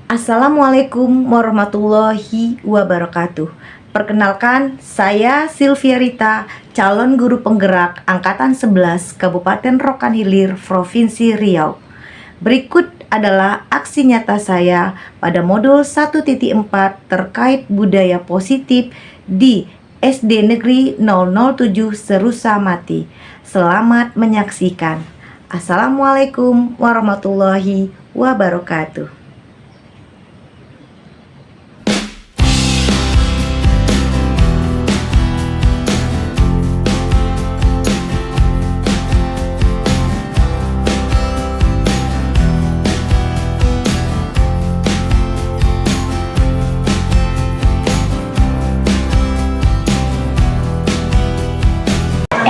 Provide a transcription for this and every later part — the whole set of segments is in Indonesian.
Assalamualaikum warahmatullahi wabarakatuh. Perkenalkan, saya Sylvia Rita, calon guru penggerak Angkatan 11 Kabupaten Rokan Hilir, Provinsi Riau. Berikut adalah aksi nyata saya pada modul 1.4 terkait budaya positif di SD Negeri 007 Serusa Mati. Selamat menyaksikan. Assalamualaikum warahmatullahi wabarakatuh.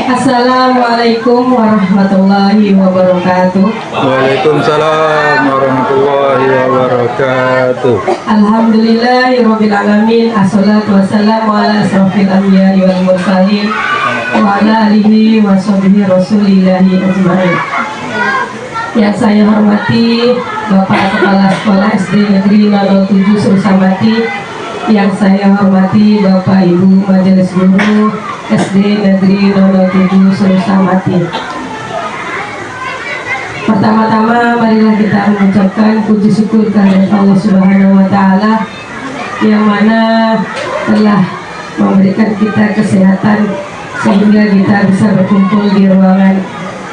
Assalamualaikum warahmatullahi wabarakatuh. Waalaikumsalam warahmatullahi wabarakatuh. Alhamdulillahirabbil alamin. Assalatu wassalamu ala asrofil anbiya'i wal mursalin wa ala alihi wa sahbihi rasulillahi ajma'in. Yang saya hormati Bapak Kepala Sekolah SD Negeri 007 Serusa Mati, yang saya hormati Bapak Ibu Majelis Guru SD Negeri 007 Serusa Mati. Pertama-tama marilah kita mengucapkan puji syukur kehadirat Allah Subhanahu wa taala yang mana telah memberikan kita kesehatan sehingga kita bisa berkumpul di ruangan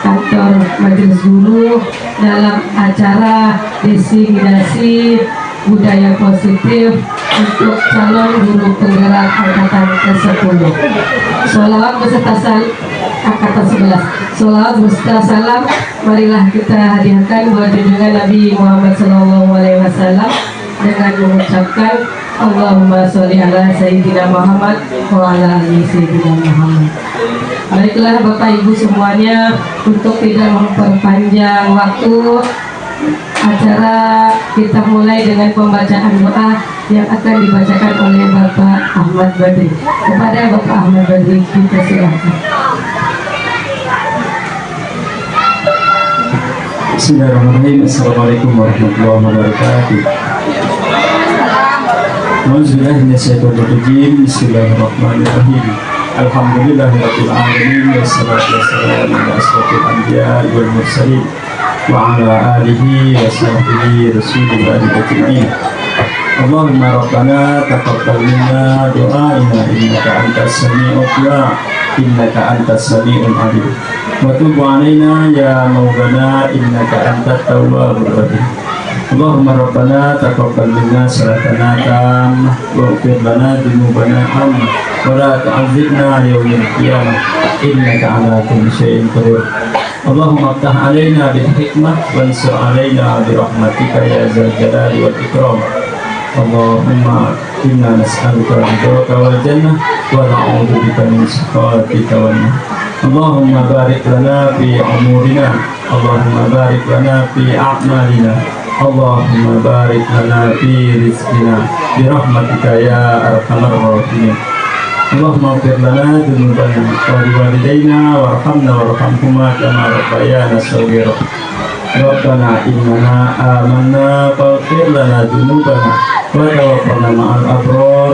kantor Majelis Guru dalam acara diseminasi budaya positif untuk calon guru penggerak angkatan ke-10. Sholawat beserta angkatan 11. Sholawat beserta salam marilah kita hadiahkan buat junjungan Nabi Muhammad SAW dengan mengucapkan Allahumma sholli ala Sayyidina Muhammad wa ala ali Sayyidina Muhammad. Baiklah Bapak Ibu semuanya, untuk tidak memperpanjang waktu acara, kita mulai dengan pembacaan doa yang akan dibacakan oleh Bapak Ahmad Badri. Kepada Bapak Ahmad Badri kita silakan. Bismillahirrahmanirrahim. Assalamualaikum warahmatullahi wabarakatuh. Bismillahirrahmanirrahim. Alhamdulillahirabbil alamin wassalatu wassalamu ala asrofil anbiya'i wal mursalin wa ala alihi wa sahbihi rasulillahi ajma'in. Allahumma rabbana taqabbal minna du'aina innaka antas sami'ud du'a innaka antas sami'ul alim wa tub 'alaina ya maulana innaka antat tawwabur rahim. Allahumma rabbana taqabbal minna salatana tammah wa ighfir lana dzunubana amma wa la tu'azzibna yawmal qiyamah innaka 'ala kulli syai'in qadir. Allahumma aftah 'alaina bil hikmah wansur 'alaina bi rahmatika ya dzal jalali wal ikram. Allahumma inna nas'aluka ridhaka wal jannah wa na'udzu bika min sakhatika wan nar. Allahumma barik lana fi umurina, Allahumma barik lana fi a'malina, Allahumma barik lana fi rizqina bi rahmatika ya arhamar rahimin. Allahumma ighfir lana dzunubana wa liwalidayna warhamna warhamhuma kama rabbayana shaghira. Rabbana innana amanna faghfir lana dzunubana wa tawaffana ma'al abrar.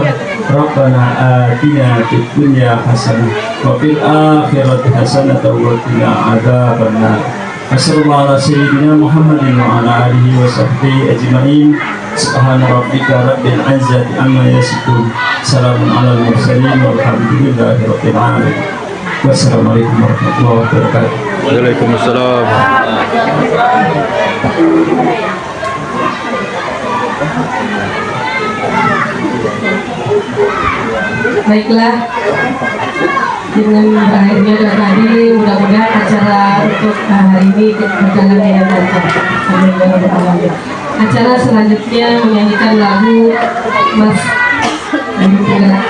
Rabbana atina fid dunya hasanah wa fil akhirati hasanah wa qina adzabannar. Wassallallahu ala sayyidina Muhammadin wa ala alihi wa sahbihi ajma'in. Subhana rabbika rabbil izzati amma yasifun. Salamun alal mursalin walhamdulillahi rabbil alamin. Wassalamualaikum warahmatullahi wabarakatuh. Waalaikumsalam. Baiklah, dengan berakhirnya doa tadi, mudah-mudahan acara untuk hari ini berjalan dengan lancar. Amin ya rabbal alamin. Acara selanjutnya menyanyikan lagu Mas Penggerak.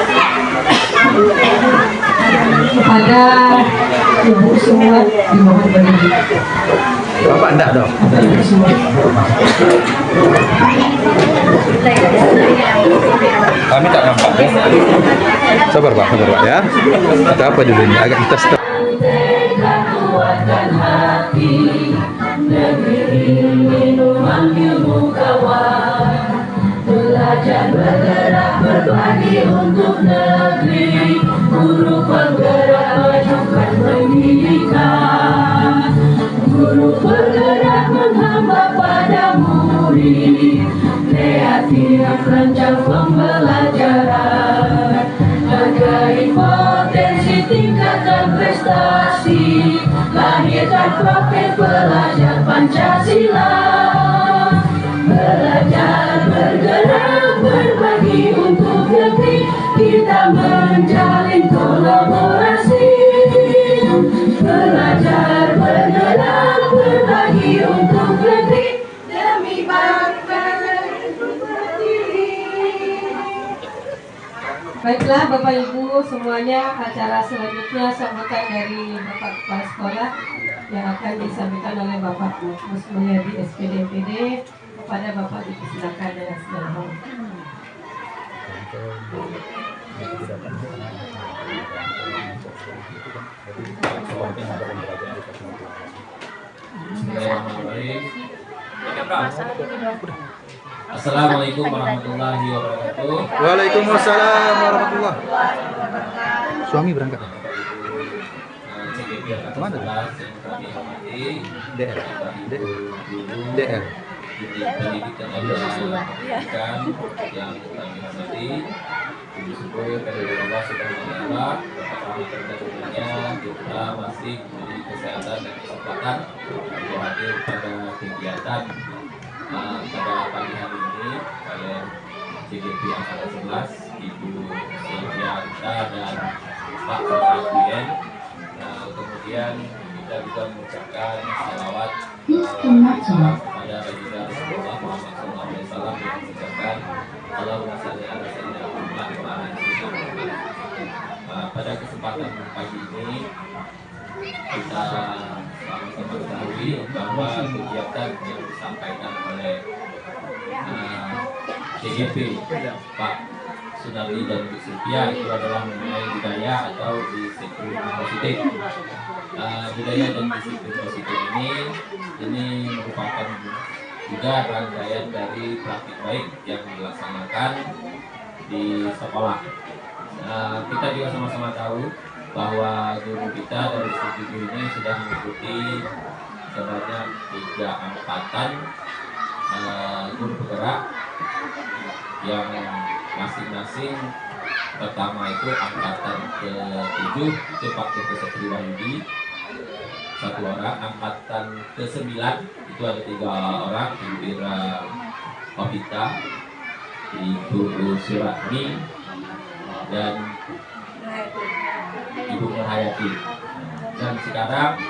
Kepada ibu semua dimohon berdiri. Bapak enggak dong. Ibu semua. Kami tak nampak deh. Sabar Pak ya. Kita apa dulu ini? Agak kita stop. Negeri ini memanggilmu kawan. belajar bergerak berbagi untuk negeri, guru penggerak majukan pendidikan, guru penggerak menghamba pada murid, kreatif rancang pembelajaran, hargai potensi tingkatkan prestasi, lahirkan profil pelajar Pancasila. Belajar bergerak berbagi untuk negeri, kita menjalin kolaborasi. Belajar bergerak berbagi untuk negeri, demi bangsa berdiri. Baiklah Bapak Ibu semuanya, acara selanjutnya sambutan dari Bapak Kepala Sekolah yang akan disampaikan oleh Bapak Mus Mulyadi SPD MPD. Kepada Bapak dipersilakan dengan segala hormat. Assalamualaikum warahmatullahi wabarakatuh. Waalaikumsalam warahmatullah. Suami berangkat. Kemana? Yang kami hormati DR. DR. pendidikan dan pendidikan yang kami hormati. Puji syukur kepada Allah Subhanahu wa taala atas karunia kita masih diberi kesehatan dan kesempatan untuk hadir pada kegiatan pada pagi hari ini oleh CGP Angkatan 11 Ibu Sylvia Rita dan Pak Sofian. Kemudian kita juga mengucapkan salawat kepada baginda Rasulullah Muhammad SAW yang mengucapkan Allahumma shalli ala sayyidina Muhammad wa ala ali sayyidina Muhammad. Pada kesempatan pagi ini kita sama-sama ketahui bahwa kegiatan yang disampaikan oleh CGP Pak Sunardi dan Bu Sylvia itu adalah mengenai budaya atau disiplin positif. Budaya dan disiplin positif ini merupakan juga rangkaian dari praktik baik yang dilaksanakan di sekolah. Kita juga sama-sama tahu bahwa guru kita dari segi ini sudah mengikuti sebanyak 3 angkatan guru penggerak yang masing-masing pertama itu angkatan ke-7 itu Pak Dr. Sepri Wahyudi 1 orang, angkatan ke-9 itu ada 3 orang, Ibu Ira Opita, Ibu Suratmi dan Ibu Nurhayati. Dan sekarang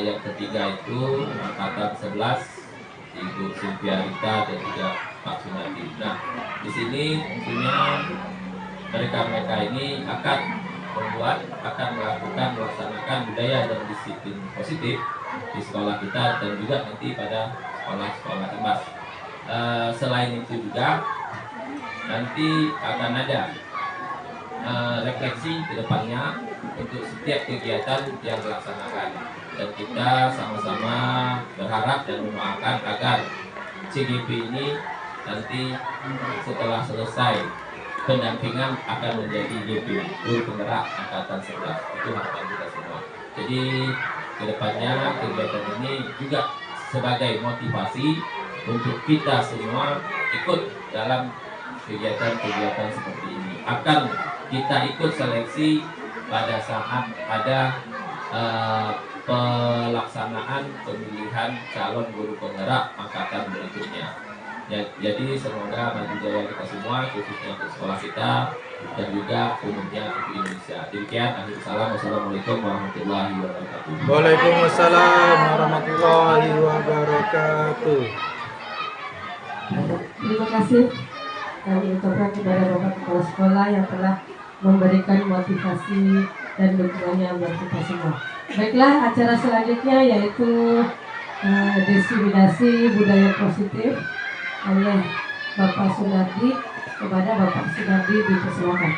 yang ketiga itu angkatan 11 Ibu Sylvia Rita dan juga Pak Sunardi. Nah, di sini tentunya mereka ini akan melaksanakan budaya dan disiplin positif di sekolah kita dan juga nanti pada sekolah-sekolah IMAS. Selain itu juga nanti akan ada refleksi ke depannya untuk setiap kegiatan yang dilaksanakan, dan kita sama-sama berharap dan mendoakan agar CGP ini nanti setelah selesai pendampingan akan menjadi GP, guru penggerak angkatan 11. Itu harapan kita semua. Jadi kedepannya kegiatan ini juga sebagai motivasi untuk kita semua ikut dalam kegiatan-kegiatan seperti ini. Akan kita ikut seleksi pada saat ada pelaksanaan pemilihan calon guru penggerak angkatan berikutnya. Ya, jadi semoga maju jaya kita semua, khususnya untuk sekolah kita dan juga umumnya untuk Indonesia. Demikian, akhir salam. Wassalamualaikum warahmatullahi wabarakatuh. Waalaikumsalam warahmatullahi wabarakatuh. Terima kasih kami ucapkan kepada Bapak Kepala Sekolah yang telah memberikan motivasi dan dukungannya buat kita semua. Baiklah, acara selanjutnya yaitu diseminasi budaya positif oleh Bapak Sunardi. Kepada Bapak Sunardi dipersilakan.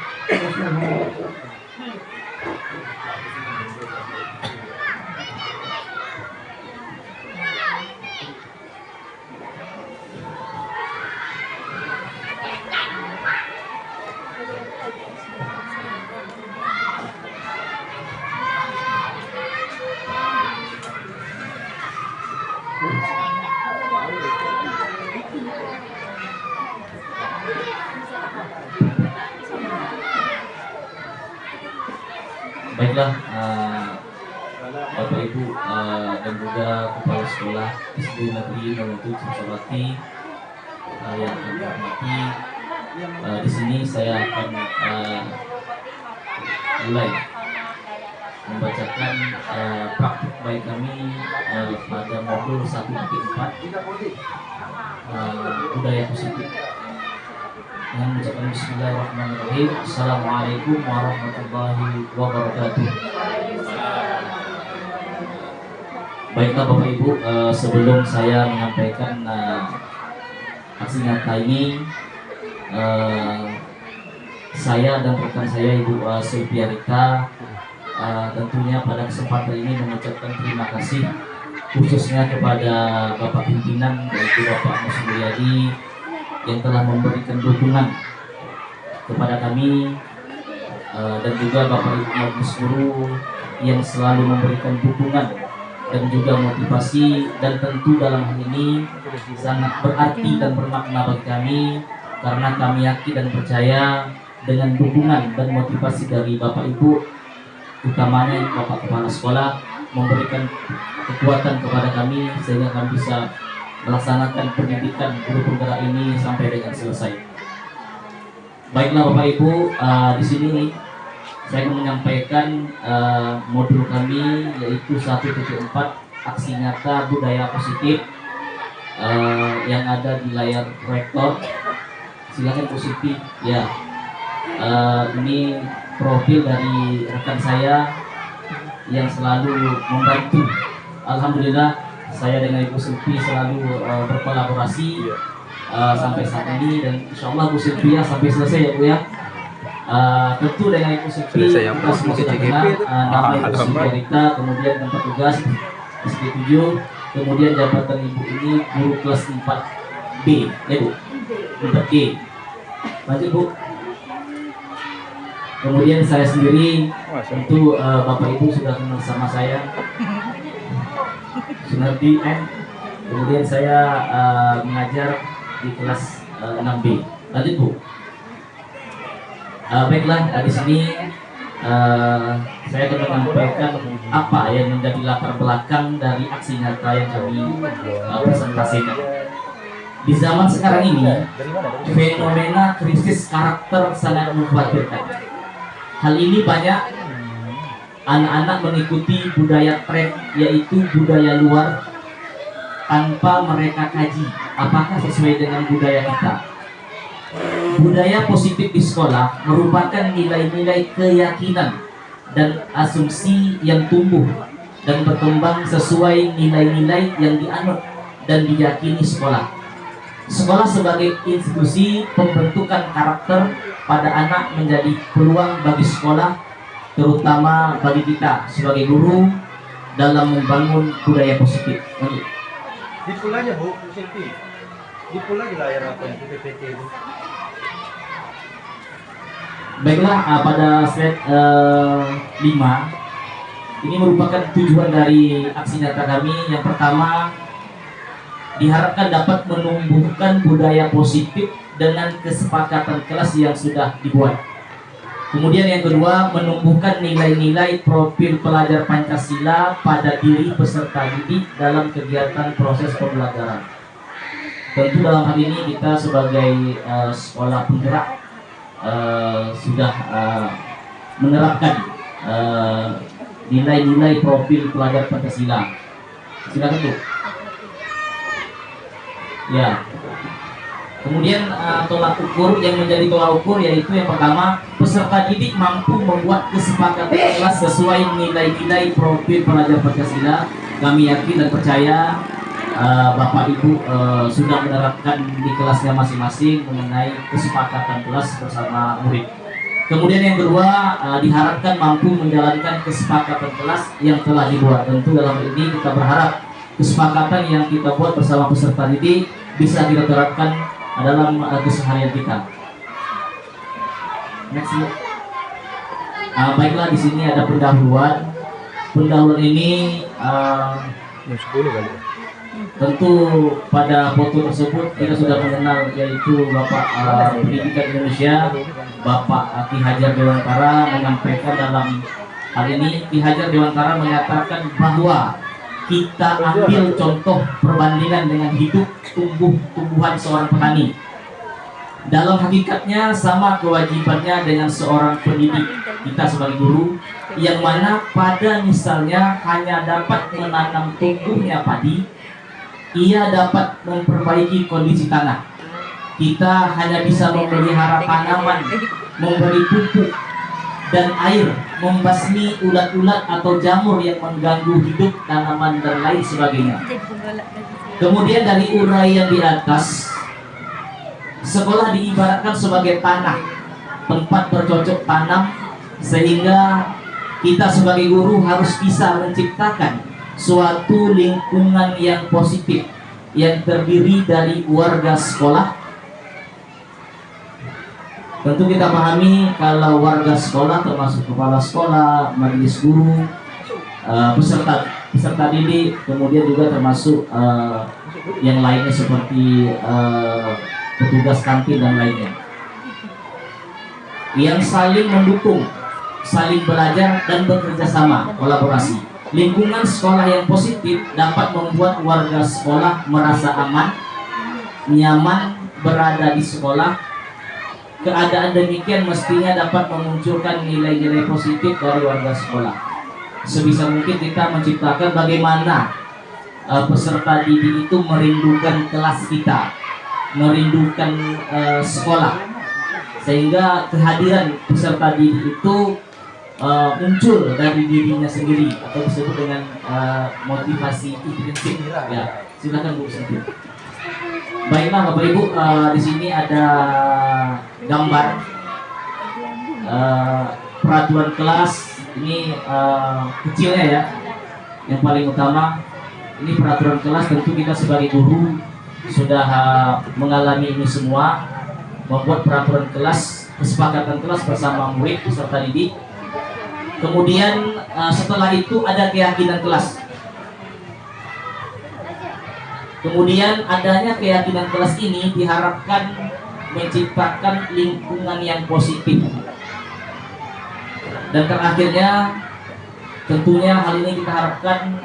Baiklah, Bapak Ibu dan juga kepala sekolah SD Negeri 07 Cicalengka yang kami hormati, di sini saya akan mulai membacakan praktik baik kami pada modul 1.4 budaya positif dengan mengucapkan Bismillahirrahmanirrahim. Assalamualaikum warahmatullahi wabarakatuh. Baiklah Bapak Ibu, sebelum saya menyampaikan aksi nyata ini, saya dan rekan saya Ibu Sylvia-Rita tentunya pada kesempatan ini mengucapkan terima kasih khususnya kepada Bapak Pimpinan yaitu Bapak Mus Mulyadi yang telah memberikan dukungan kepada kami, dan juga Bapak Ibu Majelis Guru yang selalu memberikan dukungan dan juga motivasi, dan tentu dalam hal ini sangat berarti dan bermakna bagi kami karena kami yakin dan percaya dengan dukungan dan motivasi dari Bapak Ibu, utamanya Bapak Kepala Sekolah, memberikan kekuatan kepada kami sehingga kami bisa melaksanakan pendidikan guru penggerak ini sampai dengan selesai. Baiklah Bapak Ibu, di sini saya akan menyampaikan modul kami yaitu 1.4 aksi nyata budaya positif yang ada di layar proyektor. Silakan Bu Siti. Ya, ini profil dari rekan saya yang selalu membantu. Alhamdulillah saya dengan Ibu Sylvia selalu berkolaborasi sampai saat ini, dan insya Allah Bu Sylvia sampai selesai ya Bu ya. Tentu dengan Ibu Sylvia kita semua sudah kenal nama Ibu Sylvia-Rita, kemudian tempat tugas SD7, kemudian jabatan Ibu ini guru kelas 4B ya Bu, 4B. Lanjut Bu. Kemudian saya sendiri, tentu Bapak Ibu sudah kenal sama saya, Sunardi N. Kemudian saya mengajar di kelas 6B. Lanjut Bu. Baiklah, di sini saya akan menyampaikan apa yang menjadi latar belakang dari aksi nyata yang kami presentasikan. Di zaman sekarang ini, fenomena krisis karakter sangat mengkhawatirkan. Hal ini banyak anak-anak mengikuti budaya tren, yaitu budaya luar, tanpa mereka kaji apakah sesuai dengan budaya kita. Budaya positif di sekolah merupakan nilai-nilai keyakinan dan asumsi yang tumbuh dan berkembang sesuai nilai-nilai yang dianut dan diyakini sekolah. Sekolah sebagai institusi pembentukan karakter pada anak menjadi peluang bagi sekolah, terutama bagi kita sebagai guru, dalam membangun budaya positif. Di pulanya Bu Sylvia, di pula di layar apa yang PPT itu. Baiklah, pada slide 5 ini merupakan tujuan dari aksi nyata kami. Yang pertama, diharapkan dapat menumbuhkan budaya positif dengan kesepakatan kelas yang sudah dibuat. Kemudian yang kedua, menumbuhkan nilai-nilai profil pelajar Pancasila pada diri peserta didik dalam kegiatan proses pembelajaran. Tentu dalam hal ini kita sebagai sekolah penggerak sudah menerapkan nilai-nilai profil pelajar Pancasila. Silakan Bu. Ya. Kemudian tolak ukur yang menjadi tolak ukur yaitu yang pertama, peserta didik mampu membuat kesepakatan kelas sesuai nilai-nilai profil pelajar Pancasila. Kami yakin dan percaya Bapak Ibu sudah menerapkan di kelasnya masing-masing mengenai kesepakatan kelas bersama murid. Kemudian yang kedua, diharapkan mampu menjalankan kesepakatan kelas yang telah dibuat. Tentu dalam ini kita berharap kesepakatan yang kita buat bersama peserta didik bisa kita terapkan dalam keseharian kita. Next. Baiklah, di sini ada pendahuluan. Pendahuluan ini tentu pada foto tersebut kita sudah mengenal, yaitu Bapak Pendidikan Indonesia, Bapak Ki Hajar Dewantara, menyampaikan dalam Hal ini Ki Hajar Dewantara menyatakan bahwa kita ambil contoh perbandingan dengan hidup tumbuhan seorang petani. Dalam hakikatnya sama kewajibannya dengan seorang pendidik kita sebagai guru, yang mana pada misalnya hanya dapat menanam tumbuhnya padi, ia dapat memperbaiki kondisi tanah. Kita hanya bisa memelihara tanaman, memberi pupuk dan air, membasmi ulat-ulat atau jamur yang mengganggu hidup tanaman dan lain sebagainya. Kemudian dari uraian di atas, sekolah diibaratkan sebagai tanah, tempat bercocok tanam, sehingga kita sebagai guru harus bisa menciptakan suatu lingkungan yang positif yang terdiri dari warga sekolah. Tentu kita pahami kalau warga sekolah termasuk kepala sekolah, majelis guru, peserta didik, kemudian juga termasuk yang lainnya seperti petugas kantin dan lainnya, yang saling mendukung, saling belajar dan bekerja sama, kolaborasi. Lingkungan sekolah yang positif dapat membuat warga sekolah merasa aman, nyaman berada di sekolah. Keadaan demikian mestinya dapat memunculkan nilai-nilai positif dari warga sekolah. Sebisa mungkin kita menciptakan bagaimana peserta didik itu merindukan kelas kita, merindukan sekolah, sehingga kehadiran peserta didik itu muncul dari dirinya sendiri atau disebut dengan motivasi intrinsik. Ya, silakan Bu Sinti. Baiklah Bapak Ibu, di sini ada gambar peraturan kelas. Ini kecilnya ya, yang paling utama ini peraturan kelas. Tentu kita sebagai guru sudah mengalami ini semua, membuat peraturan kelas, kesepakatan kelas bersama murid peserta didik. Kemudian setelah itu ada keyakinan kelas. Kemudian adanya keyakinan kelas ini diharapkan menciptakan lingkungan yang positif. Dan terakhirnya tentunya hal ini kita harapkan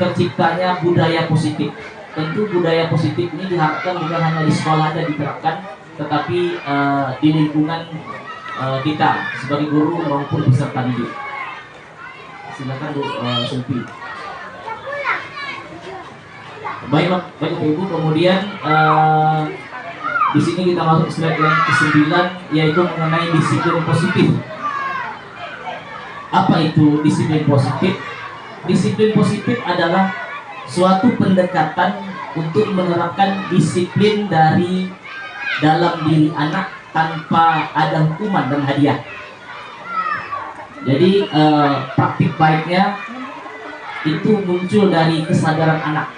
terciptanya budaya positif. Tentu budaya positif ini diharapkan bukan hanya di sekolah saja diterapkan, tetapi di lingkungan kita sebagai guru maupun peserta didik. Silakan Bu Sulfi. Baik Bapak Ibu, kemudian di sini kita masuk slide yang ke-9, yaitu mengenai disiplin positif. Apa itu disiplin positif? Disiplin positif adalah suatu pendekatan untuk menerapkan disiplin dari dalam diri anak tanpa ada hukuman dan hadiah. Jadi praktik baiknya itu muncul dari kesadaran anak,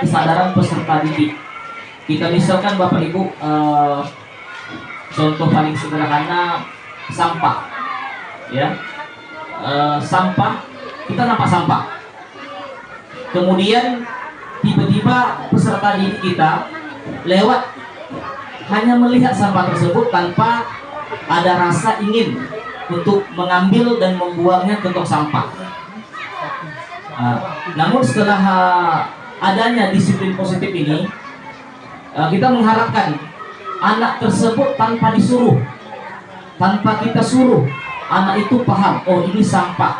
kesadaran peserta didik. Kita misalkan Bapak Ibu, contoh paling sederhana sampah, ya. Sampah, kita nampak sampah. Kemudian tiba-tiba peserta didik kita lewat, hanya melihat sampah tersebut tanpa ada rasa ingin untuk mengambil dan membuangnya ke tong sampah. Namun setelah adanya disiplin positif ini, kita mengharapkan anak tersebut tanpa disuruh, tanpa kita suruh, anak itu paham, oh ini sampah,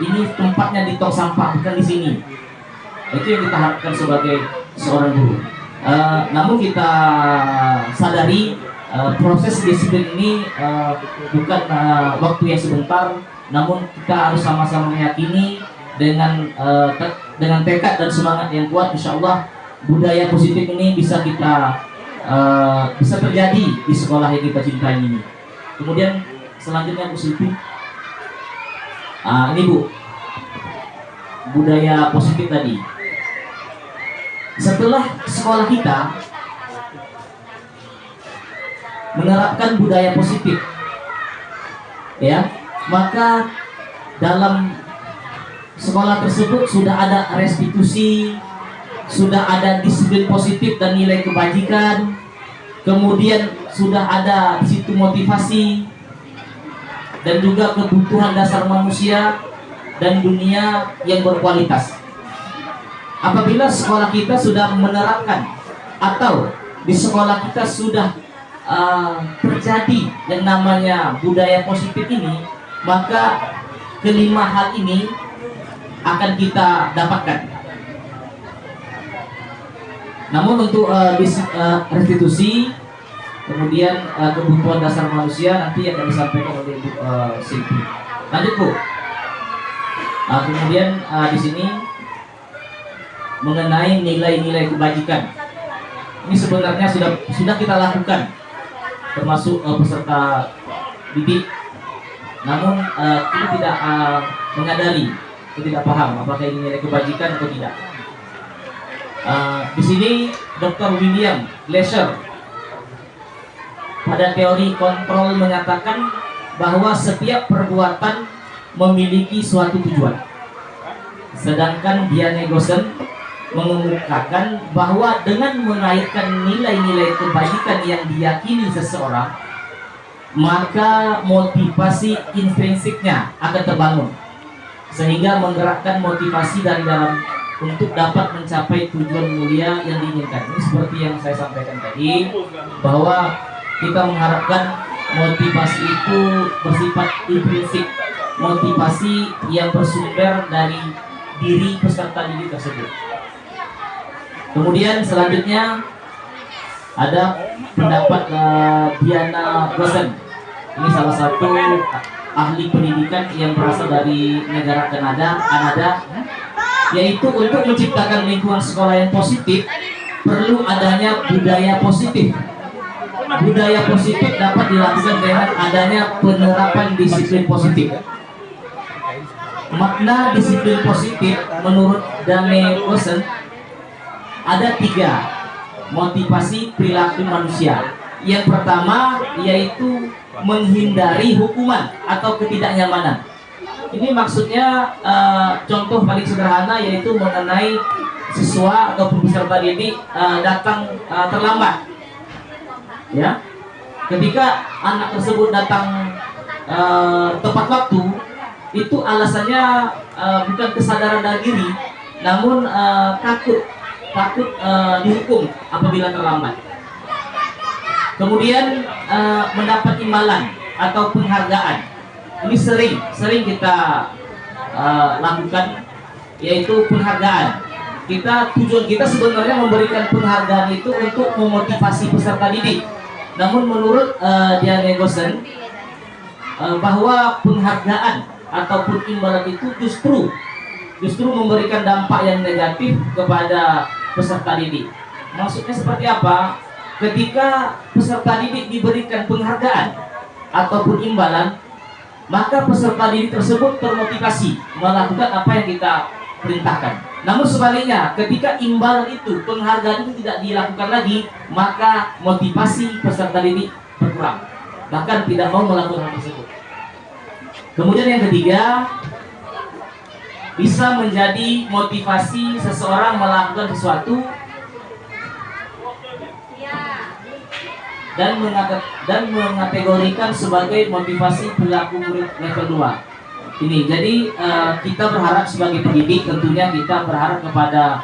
ini tempatnya di tong sampah, bukan di sini. Itu yang kita harapkan sebagai seorang guru. Namun kita sadari proses disiplin ini bukan waktu yang sebentar, namun kita harus sama-sama meyakini dengan tekad dan semangat yang kuat, insya Allah budaya positif ini bisa kita bisa terjadi di sekolah yang kita cintai ini. Kemudian selanjutnya Bu Silvi, ini Bu, budaya positif tadi. Setelah sekolah kita menerapkan budaya positif, ya, maka dalam sekolah tersebut sudah ada restitusi, sudah ada disiplin positif dan nilai kebajikan, kemudian sudah ada di situ motivasi. dan juga kebutuhan dasar manusia dan dunia yang berkualitas. Apabila sekolah kita sudah menerapkan atau di sekolah kita sudah terjadi yang namanya budaya positif ini, maka kelima hal ini akan kita dapatkan. Namun untuk restitusi, kemudian kebutuhan dasar manusia nanti akan disampaikan oleh Ibu Silvi. Lanjut Bu. Kemudian di sini mengenai nilai-nilai kebajikan. Ini sebenarnya sudah kita lakukan, termasuk peserta didik. Namun kita tidak menyadari, kita tidak paham apakah ini nilai kebajikan atau tidak. Di sini Dr. William Glasser pada teori kontrol menyatakan bahwa setiap perbuatan memiliki suatu tujuan. Sedangkan Diane Gossen mengemukakan bahwa dengan mengaitkan nilai-nilai kebajikan yang diyakini seseorang, maka motivasi intrinsiknya akan terbangun, sehingga menggerakkan motivasi dari dalam untuk dapat mencapai tujuan mulia yang diinginkan. Ini seperti yang saya sampaikan tadi, bahwa kita mengharapkan motivasi itu bersifat intrinsik, motivasi yang bersumber dari diri peserta didik tersebut. Kemudian selanjutnya ada pendapat Diana Gossen. Ini salah satu ahli pendidikan yang berasal dari negara Kanada, yaitu untuk menciptakan lingkungan sekolah yang positif perlu adanya budaya positif. Budaya positif dapat dilakukan dengan adanya penerapan disiplin positif. Makna disiplin positif menurut Diana Gossen ada 3 motivasi perilaku manusia. Yang pertama yaitu menghindari hukuman atau ketidaknyamanan. Ini maksudnya contoh paling sederhana yaitu mengenai siswa atau peserta didik datang terlambat. Ya, ketika anak tersebut datang tepat waktu, itu alasannya bukan kesadaran dari diri, namun takut dihukum apabila terlambat. Kemudian mendapat imbalan atau penghargaan. Ini sering kita lakukan, yaitu penghargaan. Tujuan kita sebenarnya memberikan penghargaan itu untuk memotivasi peserta didik. Namun menurut Diane Gossen bahwa penghargaan ataupun imbalan itu justru memberikan dampak yang negatif kepada peserta didik. Maksudnya seperti apa? Ketika peserta didik diberikan penghargaan ataupun imbalan, maka peserta didik tersebut termotivasi melakukan apa yang kita perintahkan. Namun sebaliknya, ketika imbalan itu, penghargaan itu tidak dilakukan lagi, maka motivasi peserta didik berkurang, bahkan tidak mau melakukan hal tersebut. Kemudian yang ketiga, bisa menjadi motivasi seseorang melakukan sesuatu dan mengategorikan sebagai motivasi perilaku murid level 2. Ini jadi kita berharap sebagai pendidik, tentunya kita berharap kepada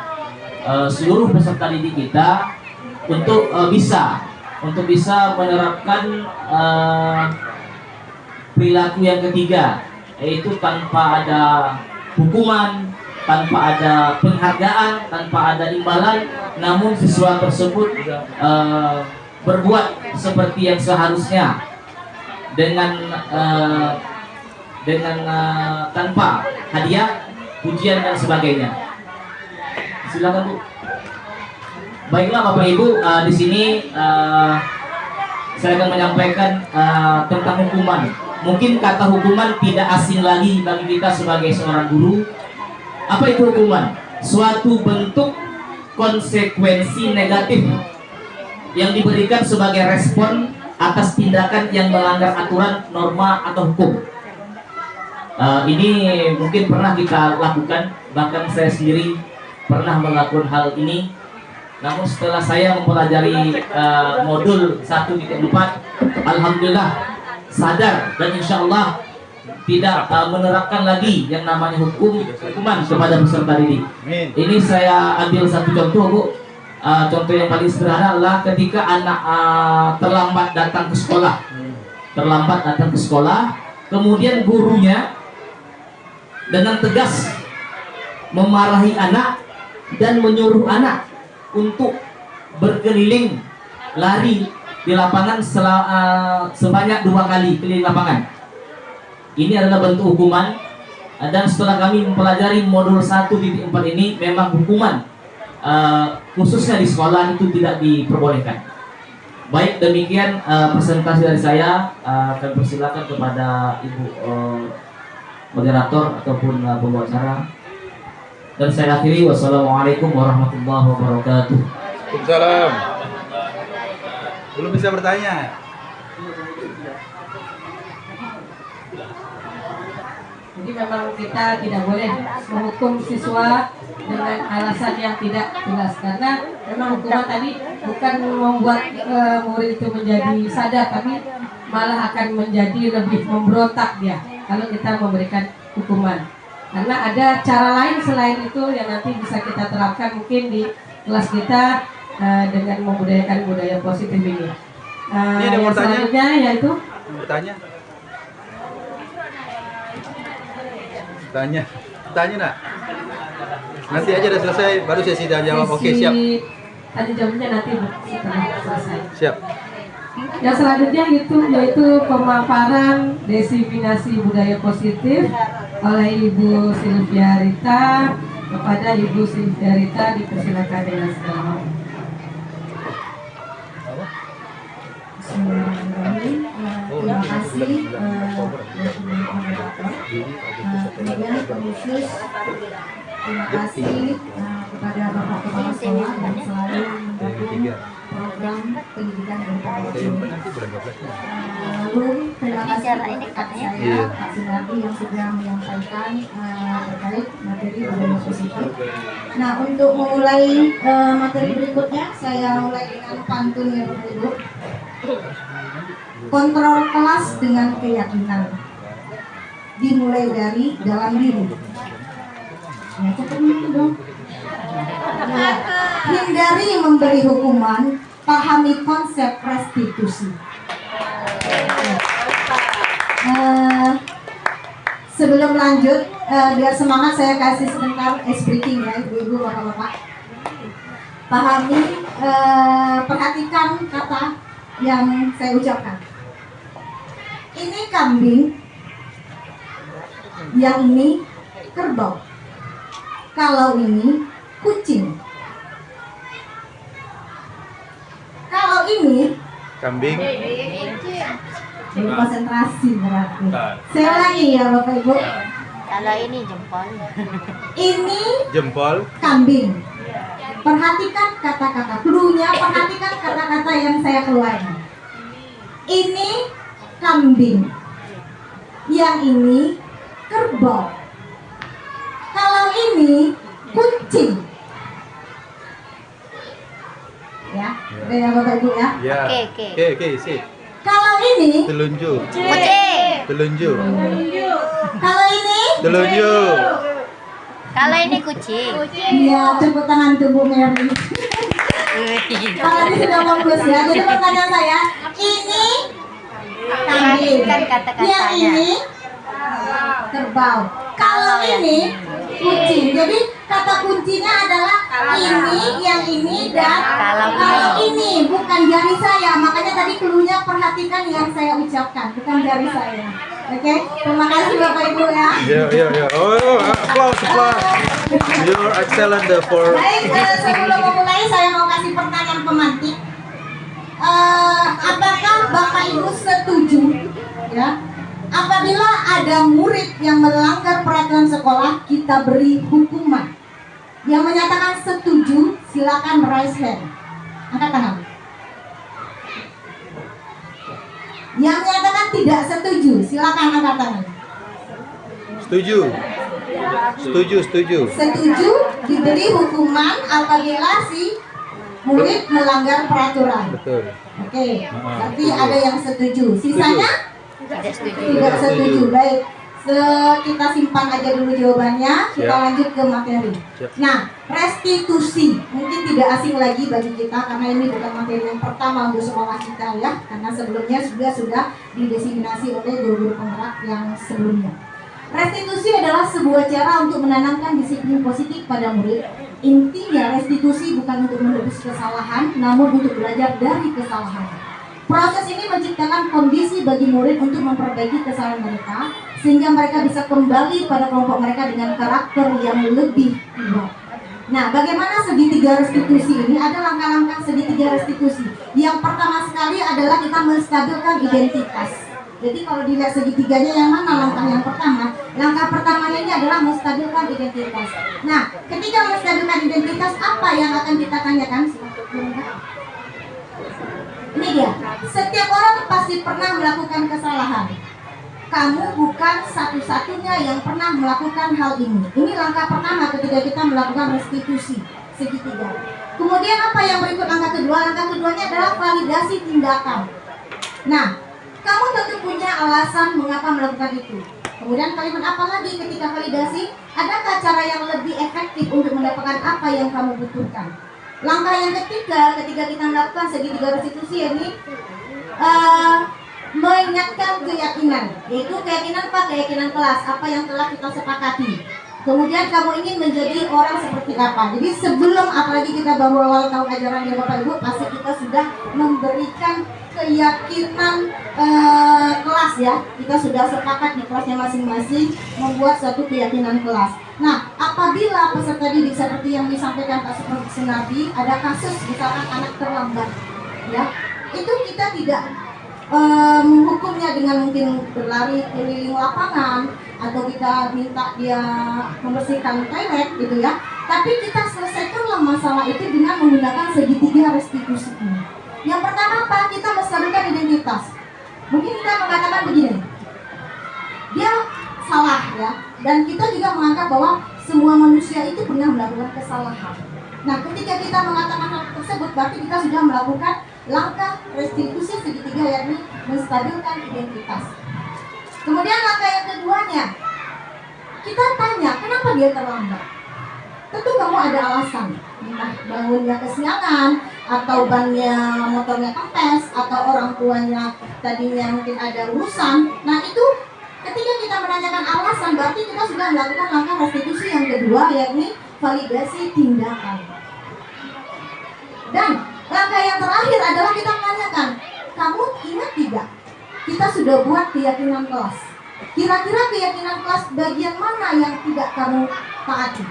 seluruh peserta didik kita untuk bisa menerapkan perilaku yang ketiga, yaitu tanpa ada hukuman, tanpa ada penghargaan, tanpa ada imbalan, namun siswa tersebut berbuat seperti yang seharusnya dengan tanpa hadiah, pujian dan sebagainya. Silakan Bu. Baiklah Bapak Ibu, di sini saya akan menyampaikan tentang hukuman. Mungkin kata hukuman tidak asing lagi bagi kita sebagai seorang guru. Apa itu hukuman? Suatu bentuk konsekuensi negatif yang diberikan sebagai respon atas tindakan yang melanggar aturan, norma, atau hukum. Ini mungkin pernah kita lakukan, bahkan saya sendiri pernah melakukan hal ini. Namun setelah saya mempelajari modul 1.4, alhamdulillah sadar dan insya Allah tidak menerapkan lagi yang namanya hukuman kepada peserta didik. Ini saya ambil satu contoh, Bu. Contoh yang paling sederhana adalah ketika anak terlambat datang ke sekolah, kemudian gurunya dengan tegas memarahi anak dan menyuruh anak untuk berkeliling lari di lapangan sebanyak 2 kali keliling lapangan. Ini adalah bentuk hukuman, dan setelah kami mempelajari modul 1.4 ini, memang hukuman khususnya di sekolah itu tidak diperbolehkan. Baik, demikian presentasi dari saya. Kami persilakan kepada Ibu moderator ataupun pembawa acara. Dan saya akhiri, wassalamualaikum warahmatullahi wabarakatuh. Waalaikumsalam. Belum bisa bertanya. Jadi memang kita tidak boleh menghukum siswa dengan alasan yang tidak jelas, karena memang hukuman tadi bukan membuat murid itu menjadi sadar, tapi malah akan menjadi lebih memberontak dia kalau kita memberikan hukuman. Karena ada cara lain selain itu yang nanti bisa kita terapkan mungkin di kelas kita dengan membudayakan budaya positif ini. Ada Yang selanjutnya yaitu Tanya nak. Nanti aja udah selesai, baru sesi tanya jawab. Oke, siap. Tanya jawabnya nanti setelah selesai. Siap. Yang selanjutnya yaitu pemaparan definisi budaya positif oleh Ibu Sylvia Rita. Kepada Ibu Sylvia Rita dipersilakan dengan segala hormat. Bismillahirrahmanirrahim. Terima kasih kemudian khusus terima kasih kepada Bapak Kepala Sekolah yang selalu mendukung program pendidikan dan pendidikan. Lalu terima kasih kepada Kak saya Pak Sunardi yang sudah menyampaikan terkait materi budaya positif. Nah, untuk memulai materi berikutnya, saya mulai dengan pantun yang berikut. Kontrol kelas dengan keyakinan dimulai dari dalam diri. Ya, dong. Ya, hindari memberi hukuman, pahami konsep restitusi. Sebelum lanjut, biar semangat saya kasih sebentar ice breaking ya, ibu-ibu, bapak-bapak. Pahami, perhatikan kata yang saya ucapkan. Ini kambing, yang ini kerbau. Kalau ini kucing. Kalau ini Kambing. belum konsentrasi berarti. Saya ulangi ya Bapak Ibu. Kalau ini jempol. Ini Jempol. kambing. Perhatikan kata-kata. Cluenya perhatikan kata-kata yang saya keluarkan. Ini kambing. Yang ini kerbau. Kalau ini kucing. Ya, udah ya Bapak Ibu ya. Ya. Oke. Oke, sip. Kalau ini Telunjuk. Kucing. Telunjuk. Kalau ini Telunjuk. Kalau ini kucing. iya, tepuk tangan tubuh Mary. Kalau ini sudah bagus ya. Jadi pertanyaan saya, ini kambing. Perhatikan kata-katanya. Yang ini kerbau. Kalau ini kucing. Jadi kata kuncinya adalah ini, yang ini, dan kalau ini. Bukan jari saya. Makanya tadi cluenya perhatikan yang saya ucapkan, bukan jari saya. Oke, terima kasih Bapak Ibu ya. Ya. Oh, applause. You're excellent for. Baik, sebelum memulai saya mau kasih pertanyaan pemantik. Apakah Bapak Ibu setuju ya? Apabila ada murid yang melanggar peraturan sekolah, kita beri hukuman. Yang menyatakan setuju, silakan raise hand. Angkat tangan. Yang menyatakan tidak setuju, silakan angkat tangan. Setuju. Setuju diberi hukuman apabila si murid melanggar peraturan. Betul. Oke, berarti ada yang setuju. Sisanya Tidak setuju. Tidak setuju. Baik. Kita simpan aja dulu jawabannya. Kita lanjut ke materi. Nah, restitusi mungkin tidak asing lagi bagi kita karena ini bukan materi yang pertama untuk sekolah kita ya. Karena sebelumnya sudah didesiminasi oleh guru-guru penggerak yang sebelumnya. Restitusi adalah sebuah cara untuk menanamkan disiplin positif pada murid. Intinya restitusi bukan untuk menebus kesalahan, namun untuk belajar dari kesalahan. Proses ini menciptakan kondisi bagi murid untuk memperbaiki kesalahan mereka, sehingga mereka bisa kembali pada kelompok mereka dengan karakter yang lebih kuat. Nah, bagaimana segitiga restitusi ini? Ada langkah-langkah segitiga restitusi. Yang pertama sekali adalah kita menstabilkan identitas. Jadi kalau dilihat segitiganya yang mana langkah yang pertama? Langkah pertamanya ini adalah menstabilkan identitas. Nah, ketika menstabilkan identitas, apa yang akan kita tanyakan? Ini dia, setiap orang pasti pernah melakukan kesalahan. Kamu bukan satu-satunya yang pernah melakukan hal ini. Ini langkah pertama ketika kita melakukan restitusi segitiga. Kemudian apa yang berikut langkah kedua? Langkah keduanya adalah validasi tindakan. Nah, kamu tentu punya alasan mengapa melakukan itu. Kemudian kalimat apa lagi ketika validasi? Adakah cara yang lebih efektif untuk mendapatkan apa yang kamu butuhkan? Langkah yang ketiga ketika kita melakukan segitiga restitusi ini mengingatkan keyakinan, yaitu keyakinan apa? Keyakinan kelas, apa yang telah kita sepakati. Kemudian kamu ingin menjadi orang seperti apa? Jadi sebelum apalagi kita baru awal tahun ajaran ya Bapak Ibu, pasti kita sudah memberikan keyakinan kelas ya. Kita sudah sepakat di kelasnya masing-masing membuat suatu keyakinan kelas. Nah, apabila peserta didik seperti yang disampaikan Pak Sunardi, ada kasus misalkan anak terlambat, ya, itu kita tidak menghukumnya dengan mungkin berlari keliling lapangan atau kita minta dia membersihkan toilet gitu ya. Tapi kita selesaikanlah masalah itu dengan menggunakan segitiga restitusi ini. Yang pertama apa? Kita menstabilkan identitas. Mungkin kita mengatakan begini, dia salah ya, dan kita juga menganggap bahwa semua manusia itu pernah melakukan kesalahan. Nah, ketika kita mengatakan hal tersebut, berarti kita sudah melakukan langkah restitusi segitiga, yakni menstabilkan identitas. Kemudian langkah yang keduanya, kita tanya kenapa dia terlambat. Tentu kamu ada alasan, entah bangunnya kesiangan, atau bannya motornya kempes, atau orang tuanya tadinya mungkin ada urusan. Nah itu ketika kita menanyakan alasan, berarti kita sudah melakukan langkah restitusi yang kedua, yakni validasi tindakan. Dan langkah yang terakhir adalah kita menanyakan, kamu ingat tidak? Kita sudah buat keyakinan kelas. Kira-kira keyakinan kelas bagian mana yang tidak kamu taati?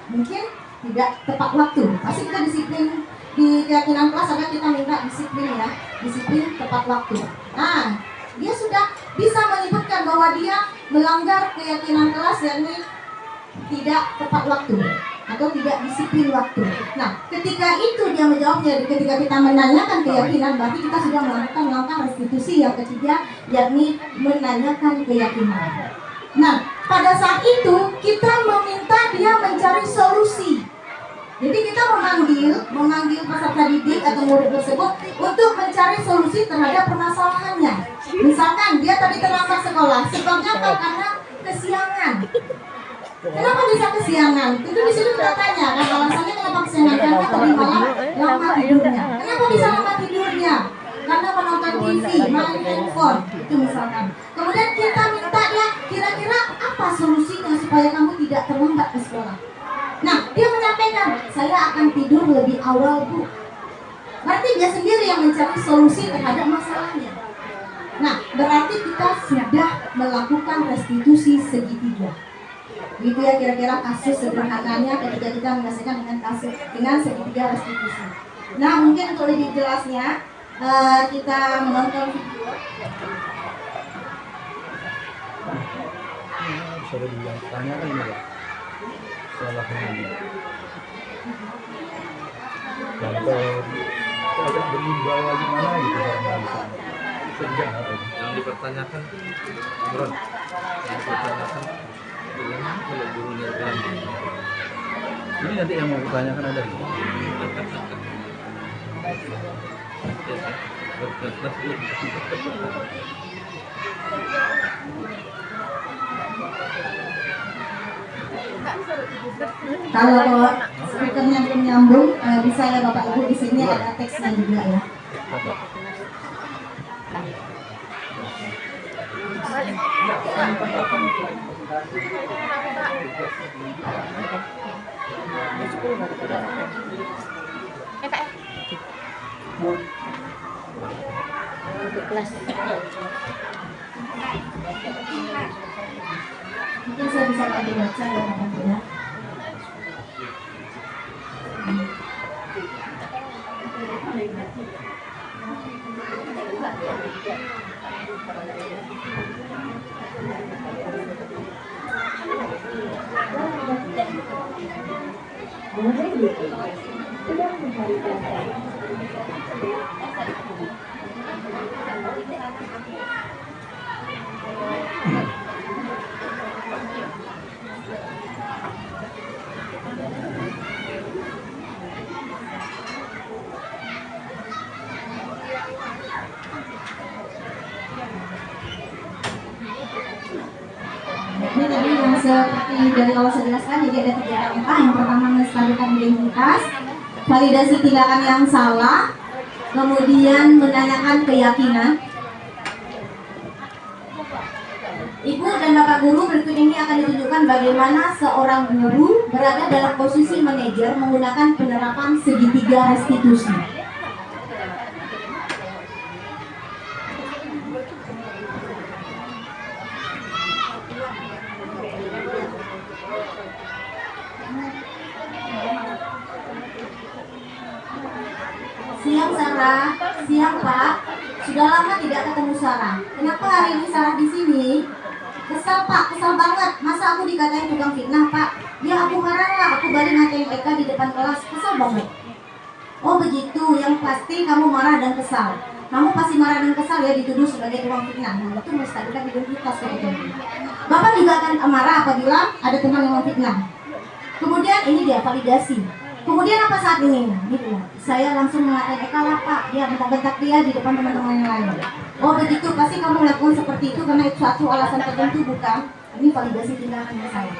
Mungkin tidak tepat waktu. Pasti kita disiplin di keyakinan kelas, ada kita minta disiplin ya, disiplin tepat waktu. Nah, dia sudah bisa menyebutkan bahwa dia melanggar keyakinan kelas, yakni tidak tepat waktu atau tidak disiplin waktu. Nah, ketika itu dia menjawabnya, ketika kita menanyakan keyakinan, berarti kita sudah melakukan langkah restitusi yang ketiga, yakni menanyakan keyakinan. Nah, pada saat itu kita meminta dia mencari solusi. Jadi kita memanggil peserta didik atau murid tersebut untuk mencari solusi terhadap permasalahannya. Misalkan dia tadi terlambat sekolah, sebabnya apa? Karena kesiangan. Kenapa bisa kesiangan? Itu di sini kita tanya, kan alasannya kenapa kesiangan? Karena tadi malam lama tidurnya. Kenapa bisa lama tidurnya? Karena menonton TV, main handphone, itu misalkan. Kemudian kita minta dia, kira-kira apa solusinya supaya kamu tidak terlambat ke sekolah? Nah, dia menyampaikan, saya akan tidur lebih awal, Bu. Berarti dia sendiri yang mencari solusi terhadap masalahnya. Nah, berarti kita sudah melakukan restitusi segitiga. Gitu ya kira-kira kasus sederhananya ketika kita menyelesaikan dengan segitiga restitusi. Nah, mungkin untuk lebih jelasnya kita menonton video. Bisa dibilang tanya kan ini ya. Salahnya ini. Contoh, itu agak berlimbah gimana gitu sama sejak yang dipertanyakan, Bron, yang dipertanyakan kalau gurunya bilang ini nanti yang mau ditanyakan ada di Kalau speakernya belum nyambung, bisa ya Bapak Ibu, di sini ada teksnya juga ya. Kelas. Mungkin saya bisa lagi baca ya Bapak Ibu ya. Ini tadi yang seperti dari awal saya jelaskan, jadi ada 3 langkah. Yang pertama menstabilkan identitas, validasi tindakan yang salah, kemudian menanyakan keyakinan. Ibu dan Bapak Guru, berikut ini akan ditunjukkan bagaimana seorang guru berada dalam posisi manajer menggunakan penerapan segitiga restitusi. Siang Sarah, siang Pak. Sudah lama tidak ketemu Sarah. Kenapa hari ini Sarah di sini? Kesal Pak, kesal banget. Masa aku dikatain tukang fitnah Pak? Ya aku marah lah, aku balik ngatain Eka di depan kelas. Kesal banget. Oh begitu, yang pasti kamu marah dan kesal. Kamu pasti marah dan kesal ya dituduh sebagai tukang fitnah. Nah itu menstabilkan identitas kayak gitu. Bapak juga akan marah apabila ada teman yang memfitnah. Kemudian ini dia validasi. Kemudian apa saat ini? Gitu. Saya langsung mengatakan Eka lah Pak, dia bentak-bentak dia di depan teman-teman yang lain. Oh begitu, pasti kamu melakukan seperti itu karena itu suatu alasan tertentu, bukan? Ini validasi tindakannya saya.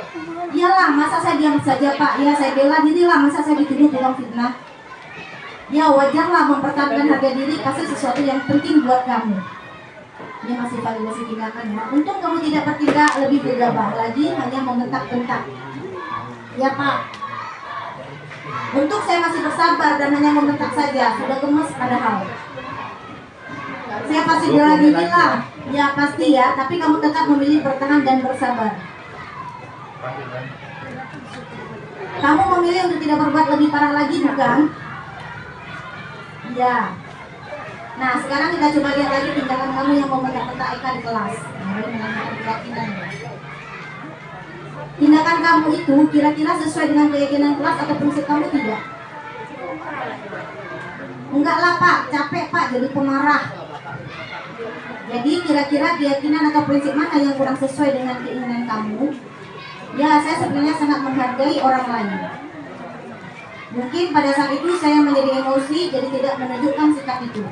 Iyalah, masa saya diam saja Pak? Ya saya bela diri lah, masa saya dituduh tukang fitnah? Ya wajarlah mempertahankan harga diri, pasti sesuatu yang penting buat kamu. Ini masih validasi tindakannya. Untung kamu tidak bertindak lebih gegabah lagi, hanya membentak-bentak. Ya Pak. Untuk saya masih bersabar dan hanya membentak saja, sudah gemes padahal. Saya pasti bela diri lah, ya pasti ya, tapi kamu tetap memilih bertahan dan bersabar. Kamu memilih untuk tidak berbuat lebih parah lagi, bukan? Ya. Nah, sekarang kita coba lihat lagi tindakan kamu yang membentak-bentak Eka di kelas. Tindakan kamu itu kira-kira sesuai dengan keyakinan kelas atau prinsip kamu tidak? Enggak lah Pak, capek Pak jadi pemarah. Jadi kira-kira keyakinan atau prinsip mana yang kurang sesuai dengan keinginan kamu? Ya, saya sebenarnya sangat menghargai orang lain. Mungkin pada saat itu saya menjadi emosi, jadi tidak menunjukkan sikap itu.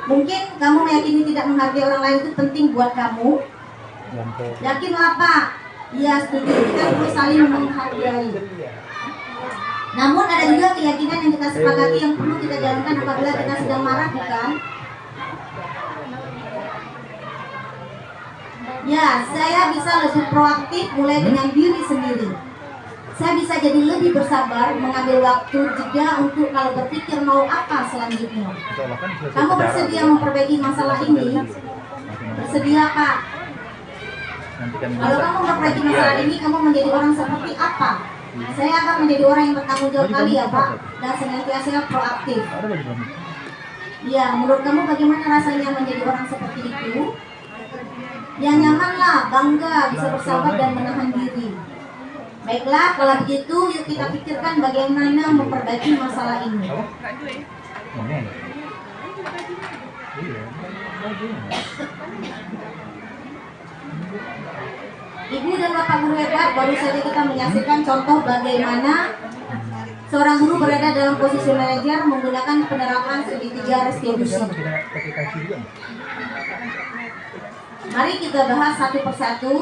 Mungkin kamu meyakini tidak menghargai orang lain itu penting buat kamu. Yakinlah Pak. Iya setuju, kita perlu saling menghargai. Namun ada juga keyakinan yang kita sepakati yang perlu kita jalankan apabila kita sedang marah, bukan? Ya, saya bisa lebih proaktif mulai dengan diri sendiri. Saya bisa jadi lebih bersabar, mengambil waktu jeda untuk kalau berpikir mau apa selanjutnya. Kamu bersedia memperbaiki masalah ini? Bersedia Pak? Kalau kamu memperbaiki masalah ini, kamu menjadi orang seperti apa? Saya akan menjadi orang yang bertanggung jawab kali ya Pak, dan senantiasa proaktif. Ya, menurut kamu bagaimana rasanya menjadi orang seperti itu? Ya nyaman lah, bangga, bisa bersabar dan menahan diri. Baiklah, kalau begitu yuk kita pikirkan bagaimana memperbaiki masalah ini. Ibu dan Bapak guru hebat, baru saja kita menyaksikan contoh bagaimana seorang guru berada dalam posisi manajer menggunakan penerapan segitiga restitusi. Mari kita bahas satu persatu.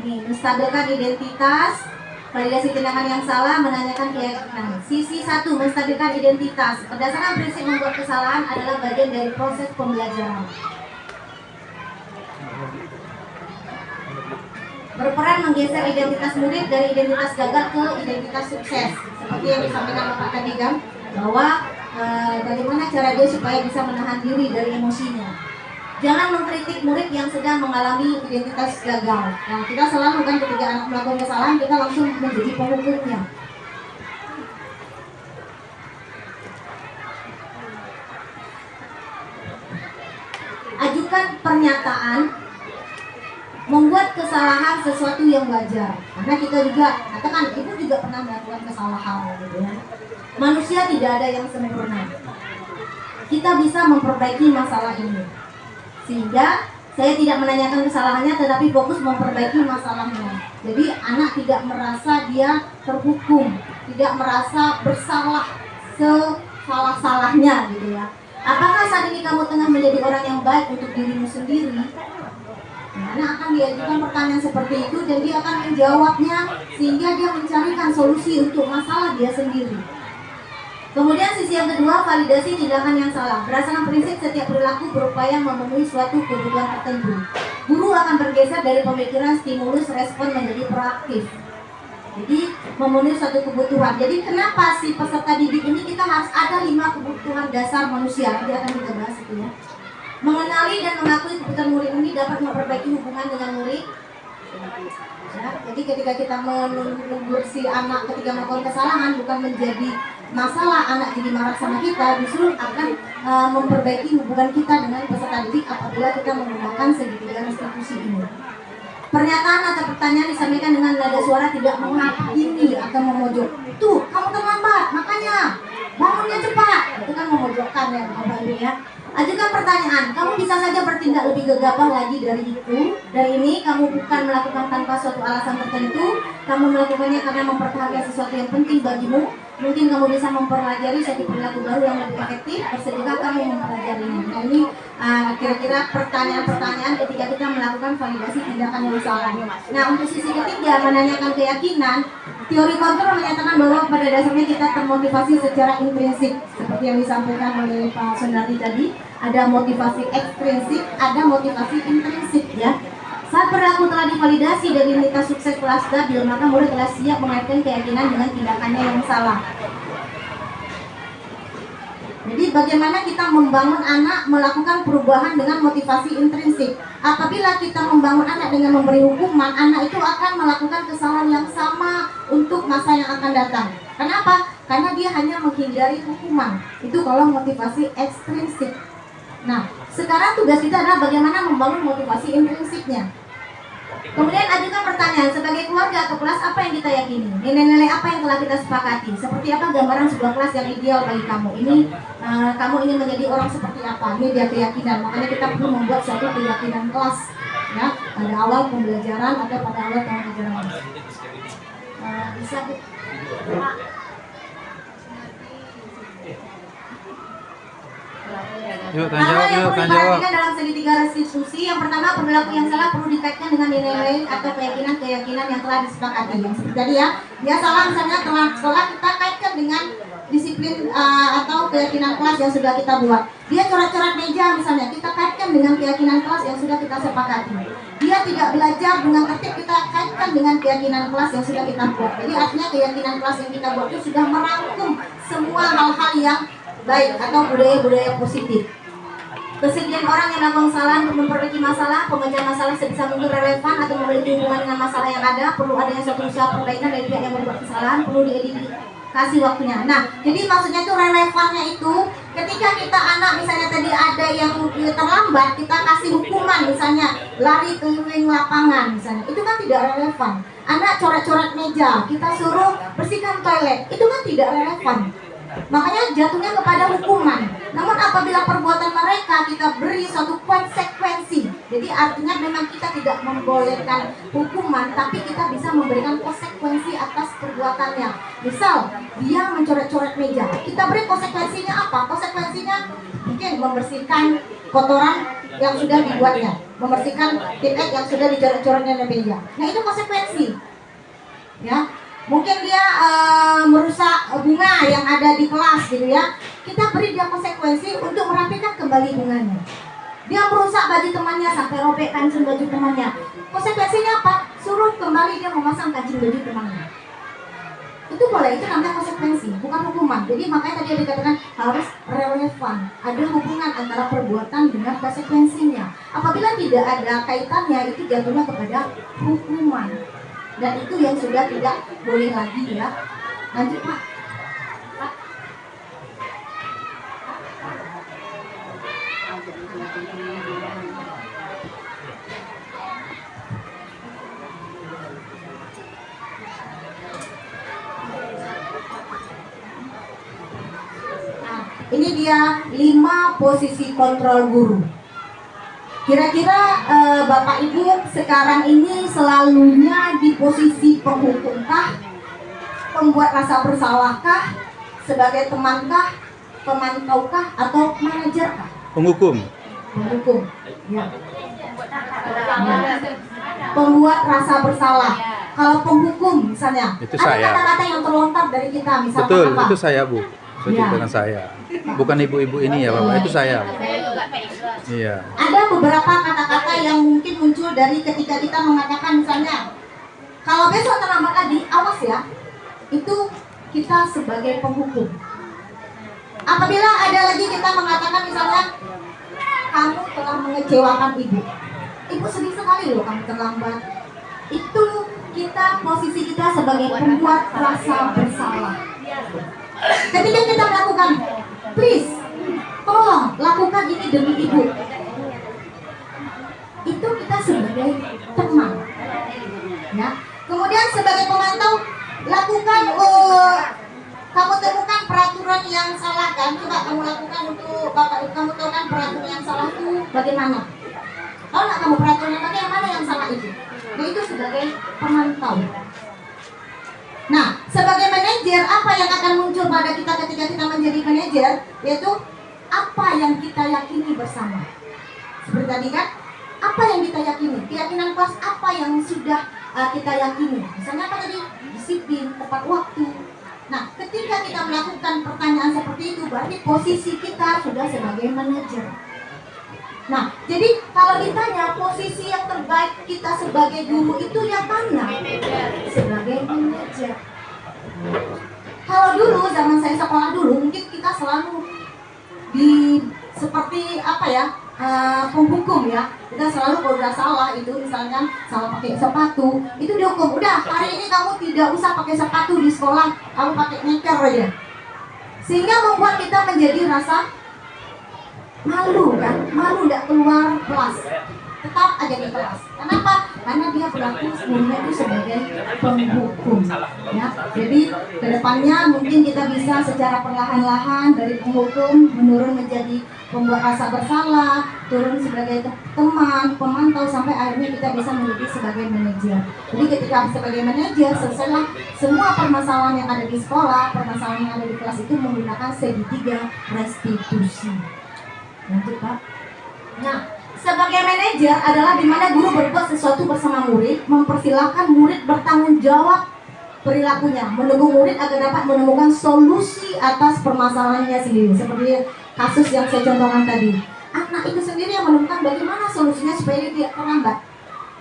Nih, menstabilkan identitas, validasi tindakan yang salah, menanyakan keyakinan. Sisi 1, menstabilkan identitas. Berdasarkan prinsip membuat kesalahan adalah bagian dari proses pembelajaran. Berperan menggeser identitas murid dari identitas gagal ke identitas sukses. Seperti yang disampaikan Bapak tadi kan, bahwa bagaimana cara dia supaya bisa menahan diri dari emosinya. Jangan mengkritik murid yang sedang mengalami identitas gagal. Nah, kita selalu kan ketika anak melakukan kesalahan, kita langsung menjadi penghukumnya. Ajukan pernyataan membuat kesalahan sesuatu yang wajar. Karena kita juga, katakan ibu juga pernah melakukan kesalahan, gitu ya. Manusia tidak ada yang sempurna. Kita bisa memperbaiki masalah ini. Sehingga saya tidak menanyakan kesalahannya, tetapi fokus memperbaiki masalahnya. Jadi anak tidak merasa dia terhukum, tidak merasa bersalah sesalah-salahnya, gitu ya. Apakah saat ini kamu tengah menjadi orang yang baik untuk dirimu sendiri? Nah, anak akan diajukan pertanyaan seperti itu dan dia akan menjawabnya sehingga dia mencarikan solusi untuk masalah dia sendiri. Kemudian sisi yang kedua, validasi tindakan yang salah. Berdasarkan prinsip setiap perilaku berupaya memenuhi suatu kebutuhan tertentu. Guru akan bergeser dari pemikiran stimulus respon menjadi proaktif. Jadi memenuhi suatu kebutuhan. Jadi kenapa si peserta didik ini kita harus ada 5 kebutuhan dasar manusia. Nanti akan kita bahas itu ya. Mengenali dan mengakui kebutuhan murid ini dapat memperbaiki hubungan dengan murid. Ya, jadi ketika kita menegur si anak ketika melakukan kesalahan, bukan menjadi masalah anak jadi marah sama kita, justru akan memperbaiki hubungan kita dengan peserta didik apabila kita menggunakan segitiga institusi ini. Pernyataan atau pertanyaan disampaikan dengan nada suara tidak menghakimi atau memojok. Tuh, kamu terlambat, makanya bangunnya cepat. Itu kan memojokkan ya, Bapak Ibu ya. Ajukan pertanyaan, kamu bisa saja bertindak lebih gegabah lagi dari itu. Dari ini, kamu bukan melakukan tanpa suatu alasan tertentu. Kamu melakukannya karena mempertahankan sesuatu yang penting bagimu. Mungkin kamu bisa mempelajari suatu perilaku baru yang lebih efektif. Bersedekah kamu mempelajarinya. Nah ini kira-kira pertanyaan-pertanyaan ketika kita melakukan validasi tindakan yang salah. Nah untuk sisi ketiga, menanyakan keyakinan. Teori kontrol menyatakan bahwa pada dasarnya kita termotivasi secara intrinsik. Seperti yang disampaikan oleh Pak Sundardi tadi. Ada motivasi ekstrinsik, ada motivasi intrinsik ya. Saat perilaku telah divalidasi dan identitas sukses telah stabil, maka murid telah siap mengaitkan keyakinan dengan tindakannya yang salah. Jadi bagaimana kita membangun anak melakukan perubahan dengan motivasi intrinsik. Apabila kita membangun anak dengan memberi hukuman, anak itu akan melakukan kesalahan yang sama untuk masa yang akan datang. Kenapa? Karena dia hanya menghindari hukuman. Itu kalau motivasi ekstrinsik. Nah, sekarang tugas kita adalah bagaimana membangun motivasi intrinsiknya. Kemudian ajukan pertanyaan, sebagai keluarga atau kelas apa yang kita yakini? Nilai-nilai apa yang telah kita sepakati? Seperti apa gambaran sebuah kelas yang ideal bagi kamu? Ini kamu ingin menjadi orang seperti apa? Ini dia keyakinan. Makanya kita perlu membuat suatu keyakinan kelas ya, pada awal pembelajaran atau pada awal tahun ajaran. Bisa hal yang perlu diperhatikan dalam segitiga restitusi, yang pertama perilaku yang salah perlu dikaitkan dengan nilai-nilai atau keyakinan yang telah disepakati. Yang seperti tadi ya, dia salah misalnya telah sekolah, kita kaitkan dengan disiplin atau keyakinan kelas yang sudah kita buat. Dia coret-coret meja misalnya, kita kaitkan dengan keyakinan kelas yang sudah kita sepakati. Dia tidak belajar dengan tertib, kita kaitkan dengan keyakinan kelas yang sudah kita buat. Jadi artinya keyakinan kelas yang kita buat itu sudah merangkum semua hal-hal yang baik atau budaya-budaya positif. Kesediaan orang yang melakukan kesalahan untuk memperbaiki masalah, pemecahan masalah sebisa mungkin relevan atau memiliki hubungan dengan masalah yang ada, perlu adanya suatu usaha perbaikan dari pihak yang membuat kesalahan, perlu diedukasi waktunya. Nah, jadi maksudnya itu relevannya itu ketika kita anak misalnya tadi ada yang terlambat, kita kasih hukuman misalnya lari keliling lapangan misalnya, itu kan tidak relevan. Anak coret-coret meja, kita suruh bersihkan toilet, itu kan tidak relevan. Makanya jatuhnya kepada hukuman. Namun apabila perbuatan mereka kita beri suatu konsekuensi, jadi artinya memang kita tidak membolehkan hukuman, tapi kita bisa memberikan konsekuensi atas perbuatannya. Misal dia mencoret-coret meja, kita beri konsekuensinya apa? Konsekuensinya mungkin membersihkan kotoran yang sudah dibuatnya, membersihkan tip X yang sudah dicoret-coretnya oleh meja. Nah itu konsekuensi, ya. Mungkin dia merusak bunga yang ada di kelas gitu ya. Kita beri dia konsekuensi untuk merapikan kembali bunganya. Dia merusak baju temannya sampai robek kancing baju temannya. Konsekuensinya apa? Suruh kembali dia memasang kancing baju temannya. Itu boleh, itu namanya konsekuensi, bukan hukuman. Jadi makanya tadi dikatakan harus relevan. Ada hubungan antara perbuatan dengan konsekuensinya. Apabila tidak ada kaitannya, itu jatuhnya kepada hukuman. Dan itu yang sudah tidak boleh lagi ya. Lanjut Pak. Ini dia 5 posisi kontrol guru. Kira-kira Bapak Ibu sekarang ini selalunya di posisi penghukumkah, pembuat rasa bersalahkah, sebagai temankah, pemantaukah, atau manajerkah? Penghukum. Penghukum. Ya. Pembuat rasa bersalah. Kalau penghukum misalnya, Itu ada saya. kata-kata yang terlontar dari kita, misalnya Betul, apa? itu saya Bu. Sesuai Ya. dengan saya. Bukan ibu-ibu ini ya Bapak, itu saya. Iya. Ada beberapa kata-kata yang mungkin muncul dari ketika kita mengatakan misalnya, kalau besok terlambat lagi, awas ya, itu kita sebagai penghukum. Apabila ada lagi kita mengatakan misalnya, kamu telah mengecewakan ibu, ibu sedih sekali loh kamu terlambat. Itu kita, posisi kita sebagai pembuat rasa bersalah. Ketika kita melakukan, please, tolong lakukan ini demi ibu. Itu kita sebagai teman, ya. Kemudian sebagai pemantau, lakukan. Kamu temukan peraturan yang salah kan? Coba kamu lakukan untuk bapak. Kamu tahu kan peraturan yang salah itu bagaimana? Tahu nggak kamu peraturan yang bagaimana yang salah itu? Nah itu sebagai pemantau. Nah, sebagai manajer, apa yang akan muncul pada kita ketika kita menjadi manajer? Yaitu apa yang kita yakini bersama. Seperti tadi kan, apa yang kita yakini? Keyakinan kelas apa yang sudah kita yakini? Misalnya apa tadi? Disiplin, tepat waktu. Nah, ketika kita melakukan pertanyaan seperti itu, berarti posisi kita sudah sebagai manajer. Nah, jadi kalau ditanya posisi yang terbaik kita sebagai guru itu yang mana? Sebagai manajer. Kalau dulu, zaman saya sekolah dulu, mungkin kita selalu seperti apa ya, penghukum ya. Kita selalu kalau udah salah itu, misalnya salah pakai sepatu, itu dihukum. Udah, hari ini kamu tidak usah pakai sepatu di sekolah, kamu pakai sneaker aja. Sehingga membuat kita menjadi rasa malu kan, malu tidak keluar kelas, tetap aja di kelas. Kenapa? Karena dia berlaku sebenarnya itu sebagai penghukum, ya. Jadi kedepannya mungkin kita bisa secara perlahan-lahan dari penghukum menurun menjadi pembuat rasa bersalah, turun sebagai teman, pemantau, sampai akhirnya kita bisa menjadi sebagai manajer. Jadi ketika sebagai manajer, selesailah semua permasalahan yang ada di sekolah, permasalahan yang ada di kelas itu menggunakan segitiga restitusi. Lanjut Pak. Nah, sebagai manajer adalah di mana guru berbuat sesuatu bersama murid, mempersilahkan murid bertanggung jawab perilakunya, menunggu murid agar dapat menemukan solusi atas permasalahannya sendiri. Seperti kasus yang saya contohkan tadi, anak itu sendiri yang menemukan bagaimana solusinya supaya dia tidak terlambat.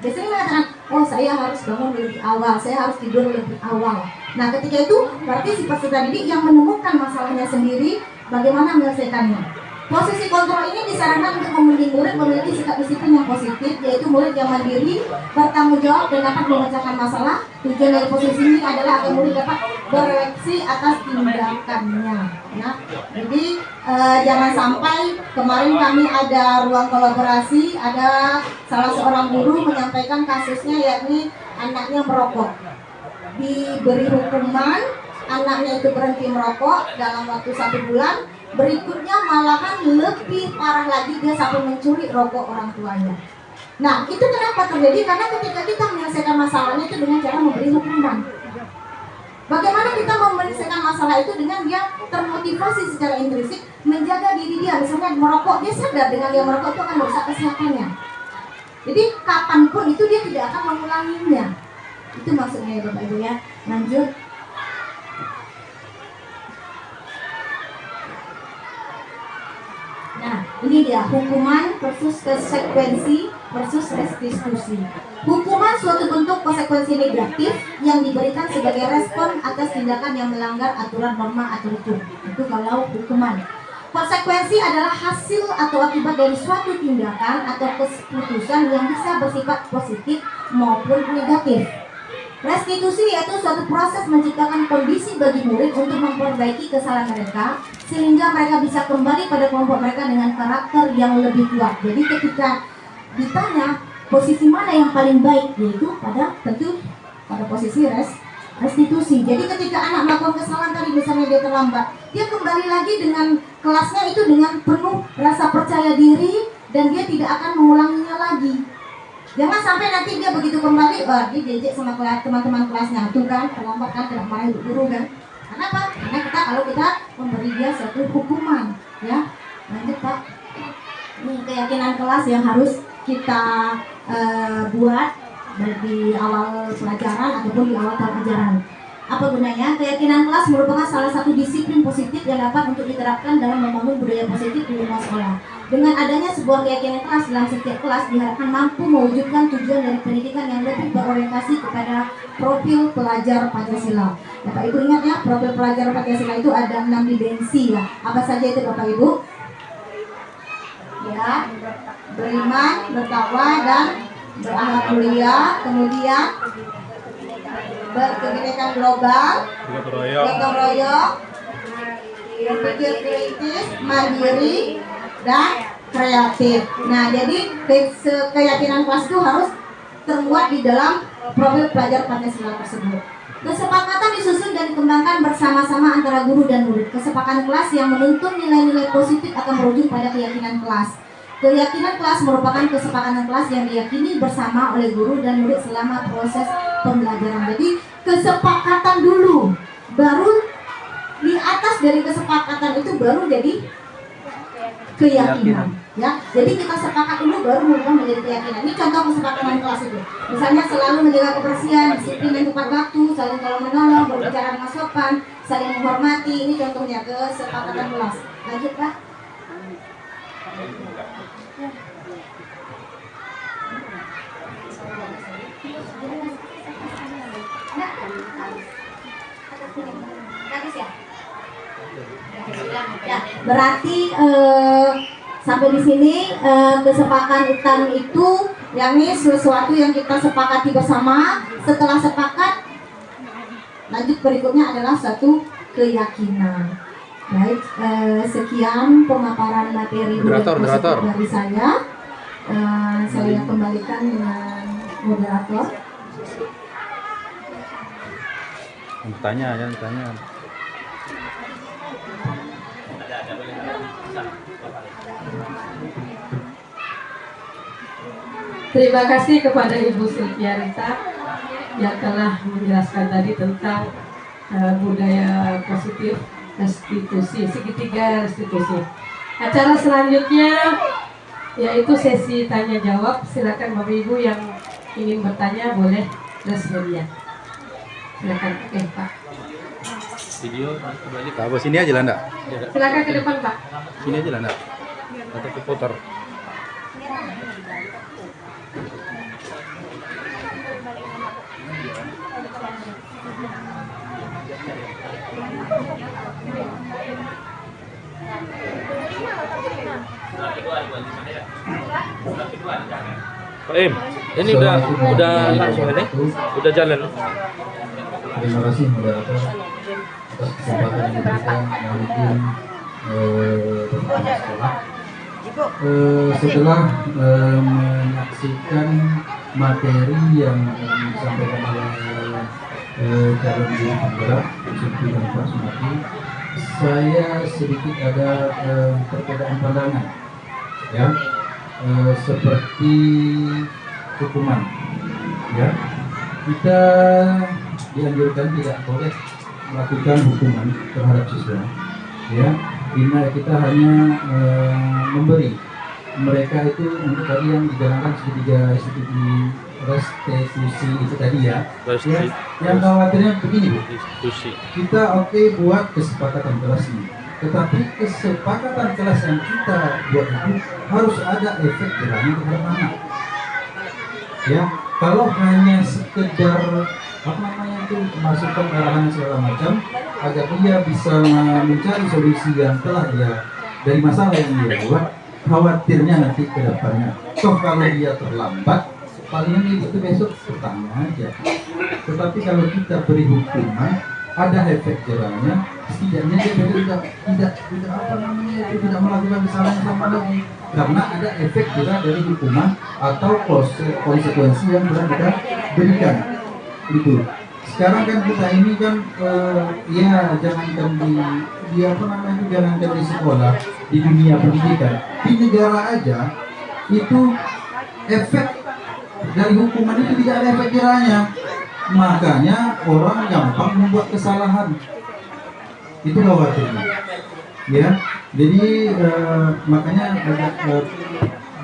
Biasanya mengatakan, oh saya harus bangun lebih awal, saya harus tidur lebih awal. Nah ketika itu berarti si peserta didik yang menemukan masalahnya sendiri, bagaimana menyelesaikannya. Posisi kontrol ini disarankan untuk membimbing murid memiliki sikap disiplin yang positif, yaitu murid yang mandiri, bertanggung jawab dan dapat memecahkan masalah. Tujuan dari posisi ini adalah agar murid dapat bereaksi atas tindakannya. Ya. Jadi jangan sampai kemarin kami ada ruang kolaborasi, ada salah seorang guru menyampaikan kasusnya yakni anaknya merokok. Diberi hukuman, anaknya itu berhenti merokok dalam waktu 1 bulan. Berikutnya malahan lebih parah lagi, dia sampai mencuri rokok orang tuanya. Nah itu kenapa terjadi? Karena ketika kita menyelesaikan masalahnya itu dengan cara memberi hukuman. Bagaimana kita menyelesaikan masalah itu dengan dia termotivasi secara intrinsik menjaga diri dia. Misalnya merokok, dia sadar dengan dia merokok itu akan merusak kesehatannya. Jadi kapanpun itu dia tidak akan mengulanginya. Itu maksudnya ya Bapak Ibu ya. Lanjut. Nah, ini dia hukuman versus konsekuensi versus restitusi. Hukuman suatu bentuk konsekuensi negatif yang diberikan sebagai respon atas tindakan yang melanggar aturan, norma, atau hukum. Itu kalau hukuman. Konsekuensi adalah hasil atau akibat dari suatu tindakan atau keputusan yang bisa bersifat positif maupun negatif. Restitusi yaitu suatu proses menciptakan kondisi bagi murid untuk memperbaiki kesalahan mereka sehingga mereka bisa kembali pada kelompok mereka dengan karakter yang lebih kuat. Jadi ketika ditanya posisi mana yang paling baik, yaitu tentu pada posisi restitusi. Jadi ketika anak melakukan kesalahan tadi, misalnya dia terlambat, dia kembali lagi dengan kelasnya itu dengan penuh rasa percaya diri dan dia tidak akan mengulanginya lagi. Jangan sampai nanti dia begitu kembali, dia diejek sama teman-teman kelasnya, tuh kan terlambat kan, tidak marah guru kan. Kenapa? Karena kalau kita memberi dia suatu hukuman, ya. Lanjut Pak. Ini keyakinan kelas yang harus kita buat baik di awal pelajaran ataupun di awal tahun ajaran. Apa gunanya? Keyakinan kelas merupakan salah satu disiplin positif yang dapat untuk diterapkan dalam membangun budaya positif di lingkungan sekolah. Dengan adanya sebuah keyakinan kelas dalam setiap kelas diharapkan mampu mewujudkan tujuan dari pendidikan yang lebih berorientasi kepada profil pelajar Pancasila. Bapak Ibu ingat ya, profil pelajar Pancasila itu ada 6 dimensi ya. Apa saja itu Bapak Ibu? Ya, beriman, bertakwa, dan berakhlak mulia, kemudian berkebinekaan global, gotong royong, berpikir kritis, mandiri, dan kreatif. Nah, jadi keyakinan kelas itu harus termuat di dalam profil pelajar Pancasila tersebut. Kesepakatan disusun dan dikembangkan bersama-sama antara guru dan murid. Kesepakatan kelas yang menuntun nilai-nilai positif akan merujuk pada keyakinan kelas. Keyakinan kelas merupakan kesepakatan kelas yang diyakini bersama oleh guru dan murid selama proses pembelajaran. Jadi kesepakatan dulu, baru di atas dari kesepakatan itu baru jadi keyakinan. Ya, jadi kita sepakat dulu baru merubah menjadi keyakinan. Ini contoh kesepakatan kelas itu. Misalnya selalu menjaga kebersihan, disiplin dan tepat waktu, saling tolong menolong, berbicara dengan sopan, saling menghormati. Ini contohnya kesepakatan kelas. Lanjut Pak. Ya, berarti sampai di sini kesepakatan itu yakni sesuatu yang kita sepakati bersama. Setelah sepakat, lanjut berikutnya adalah satu keyakinan. Baik, sekian pemaparan materi Moderator. dari saya. Saya kembalikan dengan moderator. Jangan tanya. Terima kasih kepada Ibu Sylvia Rita yang telah menjelaskan tadi tentang budaya positif restitusi, segitiga restitusi. Acara selanjutnya yaitu sesi tanya jawab. Silakan Bapak Ibu yang ingin bertanya boleh bersedia. Silakan, Pak. Video kembali ke sini aja lah enggak? Silakan ke depan Pak. Sini aja lah enggak? Atau putar. Pak Im, ini udah langsung ini, udah jalan. Terima kasih moderator atas kesempatan yang diberikan memimpin beberapa sekolah. Setelah menyaksikan materi yang disampaikan oleh calon guru penggerak Sylvia dan Pak Sumati, saya sedikit ada perbedaan pandangan, ya, seperti hukuman, ya. Kita dianjurkan tidak boleh melakukan hukuman terhadap siswa, ya. Bina kita hanya memberi mereka itu untuk tadi yang dijalankan segitiga restitusi itu tadi ya. Yang khawatirnya begini Bu, kita oke buat kesepakatan kelas ini, tetapi kesepakatan kelas yang kita buat itu harus ada efek jerahnya terhadap anak. Ya, kalau hanya sekedar itu masukan arahan segala macam agar dia bisa mencari solusi yang telah dia dari masalah yang dia buat, khawatirnya nanti ke depannya. Kalau dia terlambat, paling itu besok bertanya aja. Tetapi kalau kita beri hukuman, ada efek jerahnya, setidaknya dia tidak melakukan kesalahan sama lagi, karena ada efek jerah dari hukuman atau konsekuensi yang sudah kita berikan. Itu. Sekarang kan kita ini kan ya jangankan jangankan di sekolah, di dunia pendidikan, di negara aja itu efek dari hukuman itu tidak ada efek jerahnya. Makanya orang gampang membuat kesalahan. Itu khawatirnya. Ya, jadi makanya agak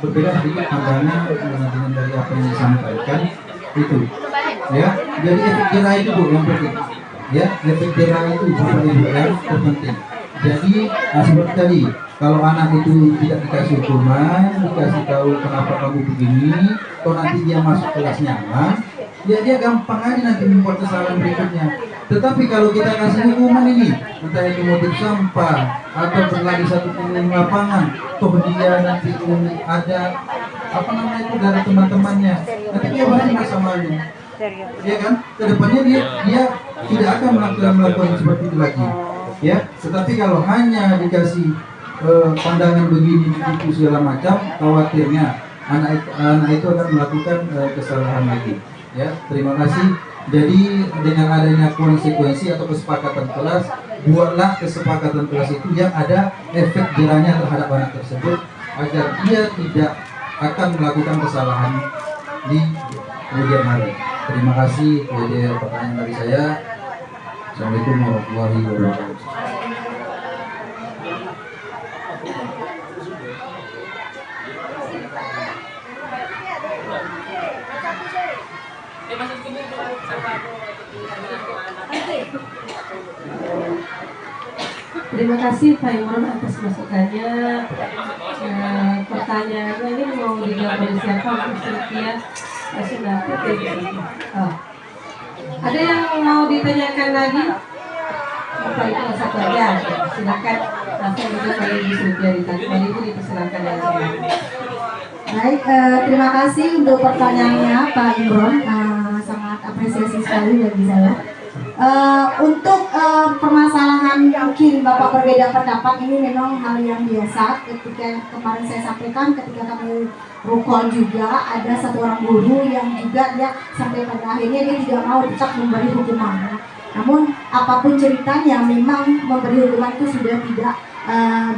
berbeda sedikit pandangan dengan dari apa yang disampaikan itu. Ya, jadi efek jerah itu Bu yang penting. Ya, efek jerah itu Bapak Ibu yang terpenting. Jadi seperti tadi, kalau anak itu tidak dikasih hukuman, dikasih tahu kenapa kamu begini, kalau nanti dia masuk kelas nyaman, ya dia gampang aja nanti membuat kesalahan berikutnya. Tetapi kalau kita kasih hukuman ini, entah itu motif sampah atau berlari satu keliling lapangan, toh dia nanti ada itu dari teman-temannya, nanti dia pasti merasa malu. Ya kan, kedepannya dia tidak akan melakukan seperti itu lagi. Ya, tetapi kalau hanya dikasih pandangan begini itu segala macam, khawatirnya anak itu akan melakukan kesalahan lagi. Ya, terima kasih. Jadi dengan adanya konsekuensi atau kesepakatan kelas, buatlah kesepakatan kelas itu yang ada efek jerahnya terhadap anak tersebut agar dia tidak akan melakukan kesalahan di kemudian hari. Terima kasih. Jadi pertanyaan dari saya. Assalamualaikum warahmatullahi wabarakatuh. Terima kasih Pak Imron atas masukannya. Pertanyaannya ini mau dijawab oleh siapa? Setia sudah ada yang mau ditanyakan lagi? Bapak Ibu satu aja, silakan langsung juga dari Ibu Setia ditanya. Ibu dipersilakan aja. Baik, terima kasih untuk pertanyaannya Pak Imron, sangat apresiasi sekali bagi saya. Untuk permasalahan mungkin Bapak berbeda pendapat ini memang hal yang biasa. Ketika kemarin saya sampaikan ketika kami rukol juga ada satu orang guru yang juga dia sampai pada akhirnya dia tidak mau tetap memberi hukuman. Namun apapun ceritanya memang memberi hukuman itu sudah tidak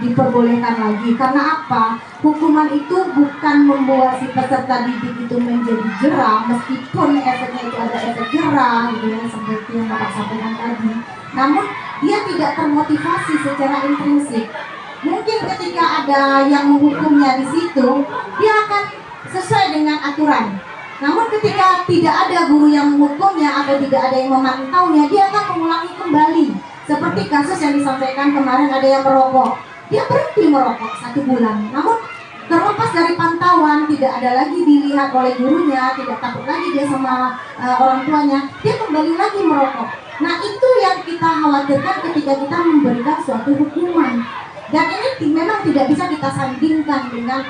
diperbolehkan lagi. Karena apa? Hukuman itu bukan membuat si peserta didik itu menjadi jerah, meskipun efeknya itu ada efek jerah gitu ya, seperti yang Bapak sampaikan tadi. Namun dia tidak termotivasi secara intrinsik. Mungkin ketika ada yang menghukumnya di situ, dia akan sesuai dengan aturan. Namun ketika tidak ada guru yang menghukumnya atau tidak ada yang memantaunya, dia akan mengulangi kembali. Seperti kasus yang disampaikan kemarin, ada yang merokok, dia berhenti merokok 1 bulan. Namun terlepas dari pantauan, tidak ada lagi dilihat oleh gurunya, tidak takut lagi dia sama orang tuanya, dia kembali lagi merokok. Nah itu yang kita khawatirkan ketika kita memberikan suatu hukuman. Dan ini memang tidak bisa kita sandingkan dengan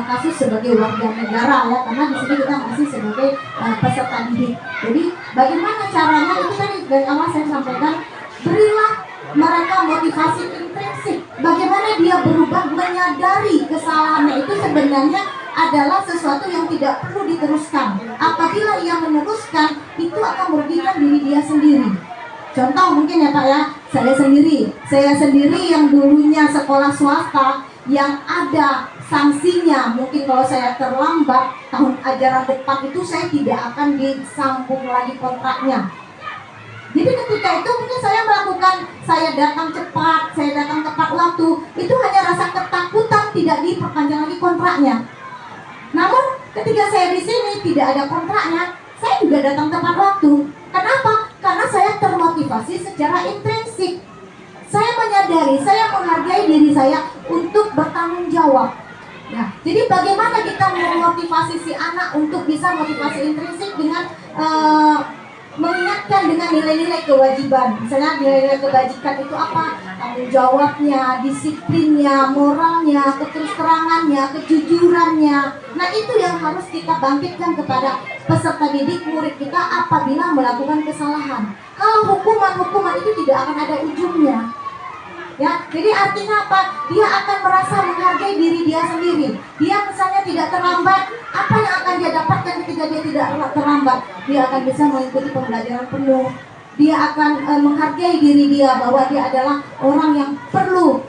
kasus sebagai warga negara ya, karena di sini kita masih sebagai peserta didik. Jadi bagaimana caranya itu tadi dari awal saya sampaikan, berilah mereka motivasi intrinsik. Bagaimana dia berubah menyadari kesalahannya itu sebenarnya adalah sesuatu yang tidak perlu diteruskan. Apabila ia meneruskan, itu akan merugikan diri dia sendiri. Contoh mungkin ya Pak ya, saya sendiri yang dulunya sekolah swasta yang ada sanksinya, mungkin kalau saya terlambat tahun ajaran depan itu saya tidak akan disambung lagi kontraknya. Jadi ketika itu mungkin saya datang cepat, saya datang tepat waktu, itu hanya rasa ketakutan tidak diperpanjang lagi kontraknya. Namun ketika saya di sini tidak ada kontraknya, saya juga datang tepat waktu. Kenapa? Karena saya termotivasi secara intrinsik. Saya menyadari, saya menghargai diri saya untuk bertanggung jawab. Nah, jadi bagaimana kita memotivasi si anak untuk bisa motivasi intrinsik dengan mengingatkan dengan nilai-nilai kewajiban. Misalnya nilai-nilai kebajikan itu apa? Tanggung jawabnya, disiplinnya, moralnya, keterus-terangannya, kejujurannya. Nah, itu yang harus kita bangkitkan kepada peserta didik murid kita apabila melakukan kesalahan. Kalau hukuman itu tidak akan ada ujungnya. Ya, jadi artinya apa? Dia akan merasa menghargai diri dia sendiri. Dia misalnya tidak terlambat, apa yang akan dia dapatkan ketika dia tidak terlambat? Dia akan bisa mengikuti pembelajaran penuh. Dia akan menghargai diri dia bahwa dia adalah orang yang perlu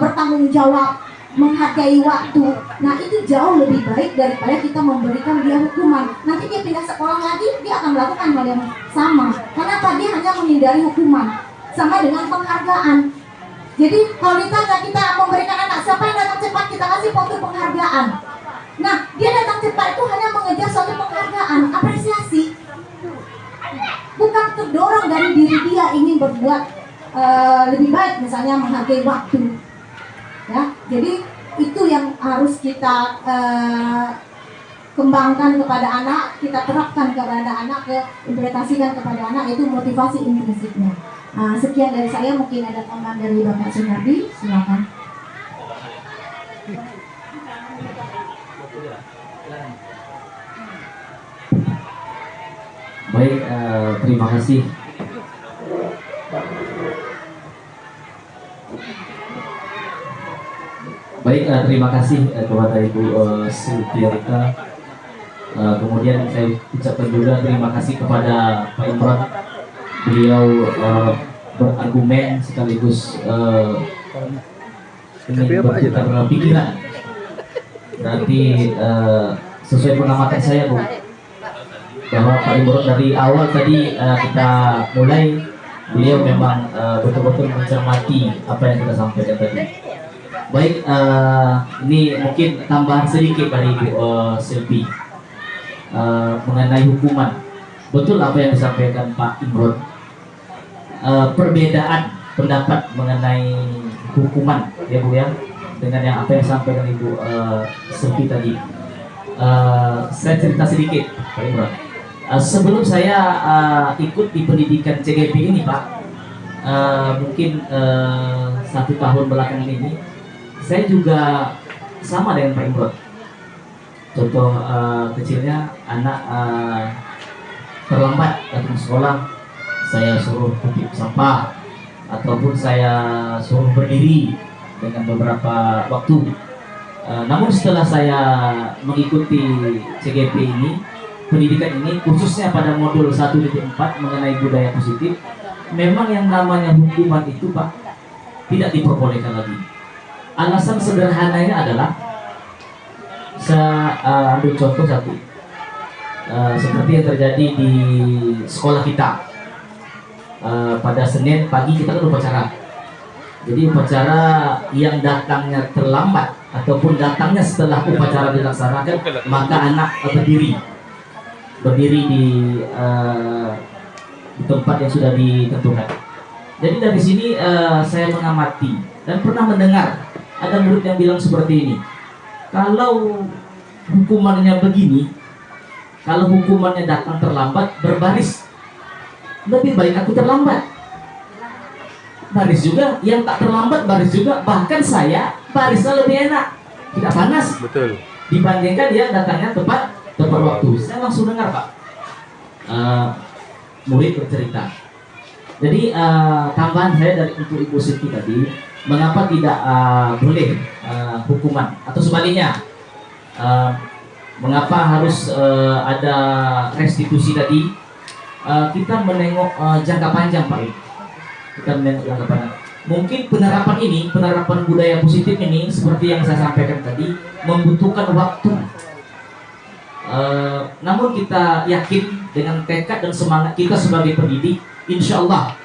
bertanggung jawab, menghargai waktu. Nah, itu jauh lebih baik daripada kita memberikan dia hukuman. Nanti dia pindah sekolah lagi, dia akan melakukan hal yang sama. Kenapa? Dia hanya menghindari hukuman. Sama dengan penghargaan. Jadi kalau ditanya kita memberikan anak siapa yang datang cepat, kita kasih foto penghargaan. Nah, dia datang cepat itu hanya mengejar suatu penghargaan, apresiasi. Bukan terdorong dari diri dia ingin berbuat lebih baik, misalnya menghargai waktu. Ya, jadi itu yang harus kita kembangkan kepada anak, kita terapkan kepada anak, implementasikan kepada anak, yaitu motivasi intrinsiknya. Sekian dari saya, mungkin ada tambahan dari Bapak Sunardi, silakan. Baik, terima kasih. Baik, terima kasih kepada Ibu Sultiarita. Kemudian saya ucapkan juga terima kasih kepada Pak Imron. Beliau berargumen sekaligus ingin bertukar pikiran. Berarti sesuai pengamatan saya, Bu, bahwa Pak Imron dari awal tadi kita mulai, beliau memang betul-betul mencermati apa yang kita sampaikan tadi. Baik, ini mungkin tambahan sedikit dari Ibu Silvi mengenai hukuman. Betul apa yang disampaikan Pak Imron. Perbedaan pendapat mengenai hukuman, ya Bu ya, dengan yang apa yang disampaikan Ibu Silvi tadi. Saya cerita sedikit, Pak Imron. Sebelum saya ikut di pendidikan CGP ini, Pak, mungkin 1 tahun belakangan ini, saya juga sama dengan Pak Imron. Contoh kecilnya, anak terlambat datang sekolah, saya suruh kutip sampah ataupun saya suruh berdiri dengan beberapa waktu. Namun setelah saya mengikuti CGP ini, pendidikan ini khususnya pada modul 1.4 mengenai budaya positif, memang yang namanya hukuman itu, Pak, tidak diperbolehkan lagi. Alasan sederhananya adalah, saya ambil contoh satu, seperti yang terjadi di sekolah kita. Pada Senin pagi kita kan upacara. Jadi upacara yang datangnya terlambat ataupun datangnya setelah upacara dilaksanakan, maka anak berdiri di tempat yang sudah ditentukan. Jadi dari sini saya mengamati dan pernah mendengar ada murid yang bilang seperti ini, kalau hukumannya begini, kalau hukumannya datang terlambat, berbaris, lebih baik aku terlambat. Baris juga, yang tak terlambat baris juga, bahkan saya barisnya lebih enak, tidak panas. Betul. Dibandingkan dia datangnya tepat waktu. Saya langsung dengar, Pak, murid bercerita. Jadi tambahan saya dari untuk Ibu Siti tadi, mengapa tidak boleh hukuman, atau sebaliknya, mengapa harus ada restitusi tadi? Kita menengok jangka panjang, Pak. Kita menengok jangka panjang. Mungkin penerapan budaya positif ini, seperti yang saya sampaikan tadi, membutuhkan waktu. Namun kita yakin dengan tekad dan semangat kita sebagai pendidik, insya Allah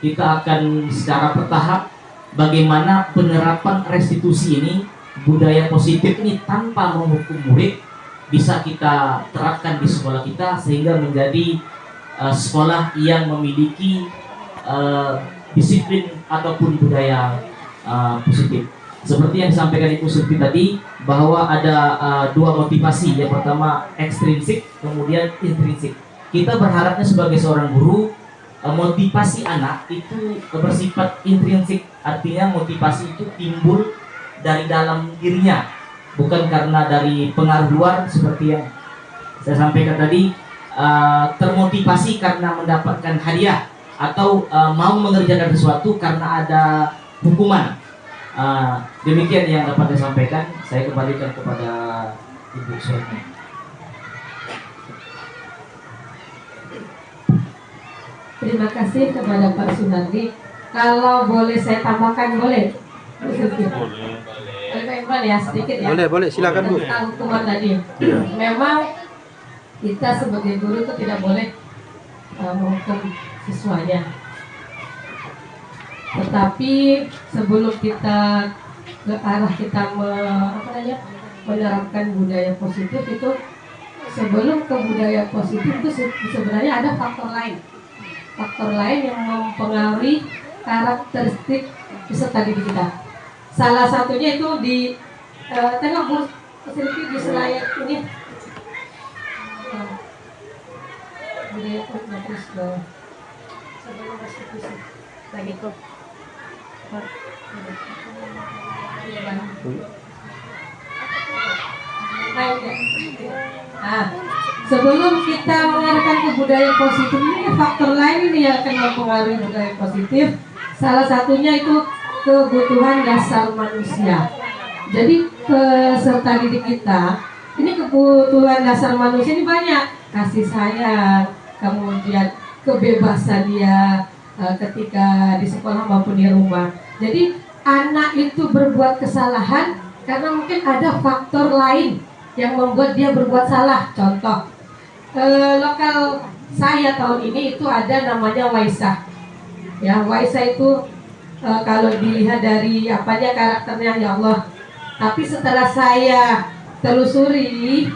kita akan secara bertahap bagaimana penerapan restitusi ini, budaya positif ini tanpa menghukum murid bisa kita terapkan di sekolah kita sehingga menjadi sekolah yang memiliki disiplin ataupun budaya positif. Seperti yang disampaikan Ibu Surti tadi bahwa ada dua motivasi, yang pertama ekstrinsik, kemudian intrinsik. Kita berharapnya sebagai seorang guru motivasi anak itu bersifat intrinsik, artinya motivasi itu timbul dari dalam dirinya, bukan karena dari pengaruh luar seperti yang saya sampaikan tadi, termotivasi karena mendapatkan hadiah atau mau mengerjakan sesuatu karena ada hukuman. Demikian yang dapat saya sampaikan. Saya kembalikan kepada Ibu Surti. Terima kasih kepada Pak Sunardi. Kalau boleh saya tambahkan, boleh? Boleh Pak Imran ya, sedikit ya. Boleh, silakan Bu. Tentang hukuman tadi. Memang kita sebagai guru itu tidak boleh menghukum siswanya. Tetapi sebelum kita ke arah kita menerapkan budaya positif itu, sebelum ke budaya positif itu sebenarnya ada faktor lain yang mempengaruhi karakteristik peserta didik kita. Salah satunya itu di tengok Bu Silvi di slide ini, budaya terus sebelum restitusi lagi tuh. Sebelum kita mengarahkan ke budaya positif ini, faktor lain ini yang akan mempengaruhi budaya positif. Salah satunya itu kebutuhan dasar manusia. Jadi peserta didik kita ini kebutuhan dasar manusia ini banyak, kasih sayang, kemudian kebebasan dia ketika di sekolah maupun di rumah. Jadi anak itu berbuat kesalahan karena mungkin ada faktor lain yang membuat dia berbuat salah. Contoh, lokal saya tahun ini itu ada namanya Waisah. Ya, Waisah itu kalau dilihat dari apanya karakternya, ya Allah. Tapi setelah saya telusuri,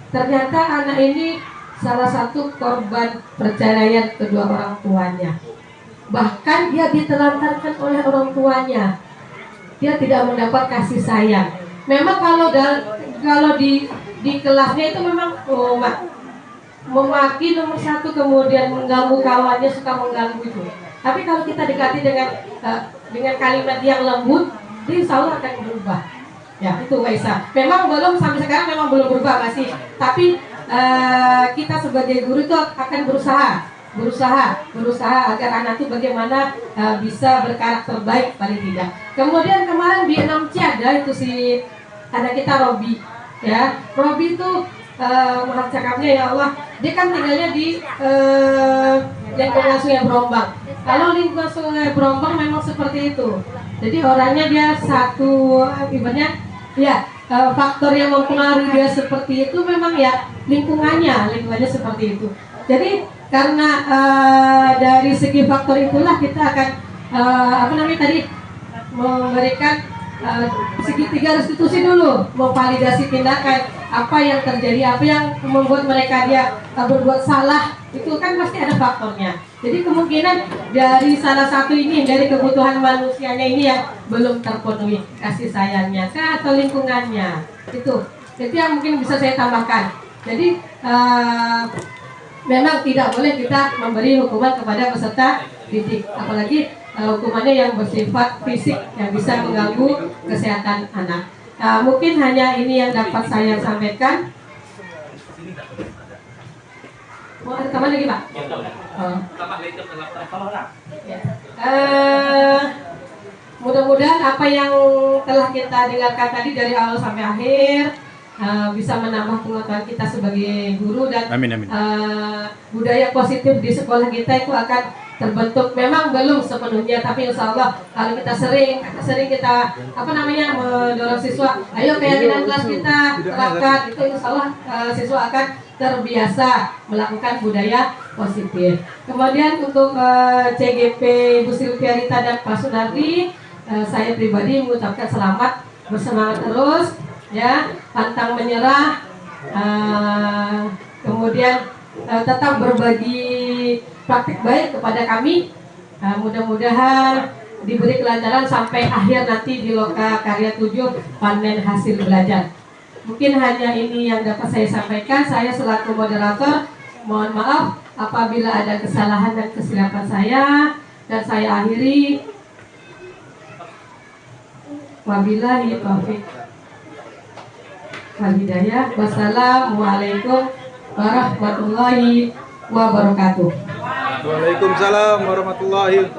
ternyata anak ini salah satu korban perceraian kedua orang tuanya. Bahkan dia ditelantarkan oleh orang tuanya. Dia tidak mendapat kasih sayang. Memang kalau di kelasnya itu memang memaki nomor satu, kemudian mengganggu kawannya, suka mengganggu itu. Tapi kalau kita dekati dengan kalimat yang lembut, dia insya Allah akan berubah. Ya, itu Waisah. Memang belum sampai sekarang memang belum berubah masih. Tapi kita sebagai guru itu akan berusaha agar anak itu bagaimana bisa berkarakter baik paling tidak. Kemudian kemarin di 6C ada itu si anak kita Robi, ya. Robi itu maaf cakapnya ya Allah, dia kan tinggalnya di lingkungan Sungai Brombang. Kalau lingkungan Sungai Brombang memang seperti itu. Jadi orangnya dia satu ibaratnya ya, faktor yang mempengaruhi dia seperti itu memang ya lingkungannya seperti itu. Jadi karena dari segi faktor itulah kita akan memberikan segitiga restitusi dulu, memvalidasi tindakan apa yang terjadi, apa yang membuat mereka dia berbuat salah, itu kan pasti ada faktornya. Jadi kemungkinan dari salah satu ini, dari kebutuhan manusianya ini yang belum terpenuhi, kasih sayangnya atau lingkungannya, itu yang mungkin bisa saya tambahkan. Jadi memang tidak boleh kita memberi hukuman kepada peserta didik, apalagi hukumannya yang bersifat fisik yang bisa mengganggu kesehatan anak. Mungkin hanya ini yang dapat saya sampaikan. Mau rekaman lagi Pak? Mudah-mudahan apa yang telah kita dengarkan tadi dari awal sampai akhir bisa menambah pengetahuan kita sebagai guru dan Amin. budaya positif di sekolah kita itu akan terbentuk. Memang belum sepenuhnya, tapi insya Allah kalau kita sering kita mendorong siswa, ayo keyakinan kelas kita terapkan, itu insya Allah siswa akan terbiasa melakukan budaya positif. Kemudian untuk CGP Bu Silviarita dan Pak Sunardi, saya pribadi mengucapkan selamat, bersemangat terus, ya, pantang menyerah, kemudian tetap berbagi praktik baik kepada kami. Mudah-mudahan diberi kelancaran sampai akhir nanti di Loka Karya 7 panen hasil belajar. Mungkin hanya ini yang dapat saya sampaikan. Saya selaku moderator mohon maaf apabila ada kesalahan dan kesilapan saya, dan saya akhiri. Wabillahi taufiq wal hidayah. Wassalamualaikum warahmatullahi wabarakatuh. Waalaikumsalam warahmatullahi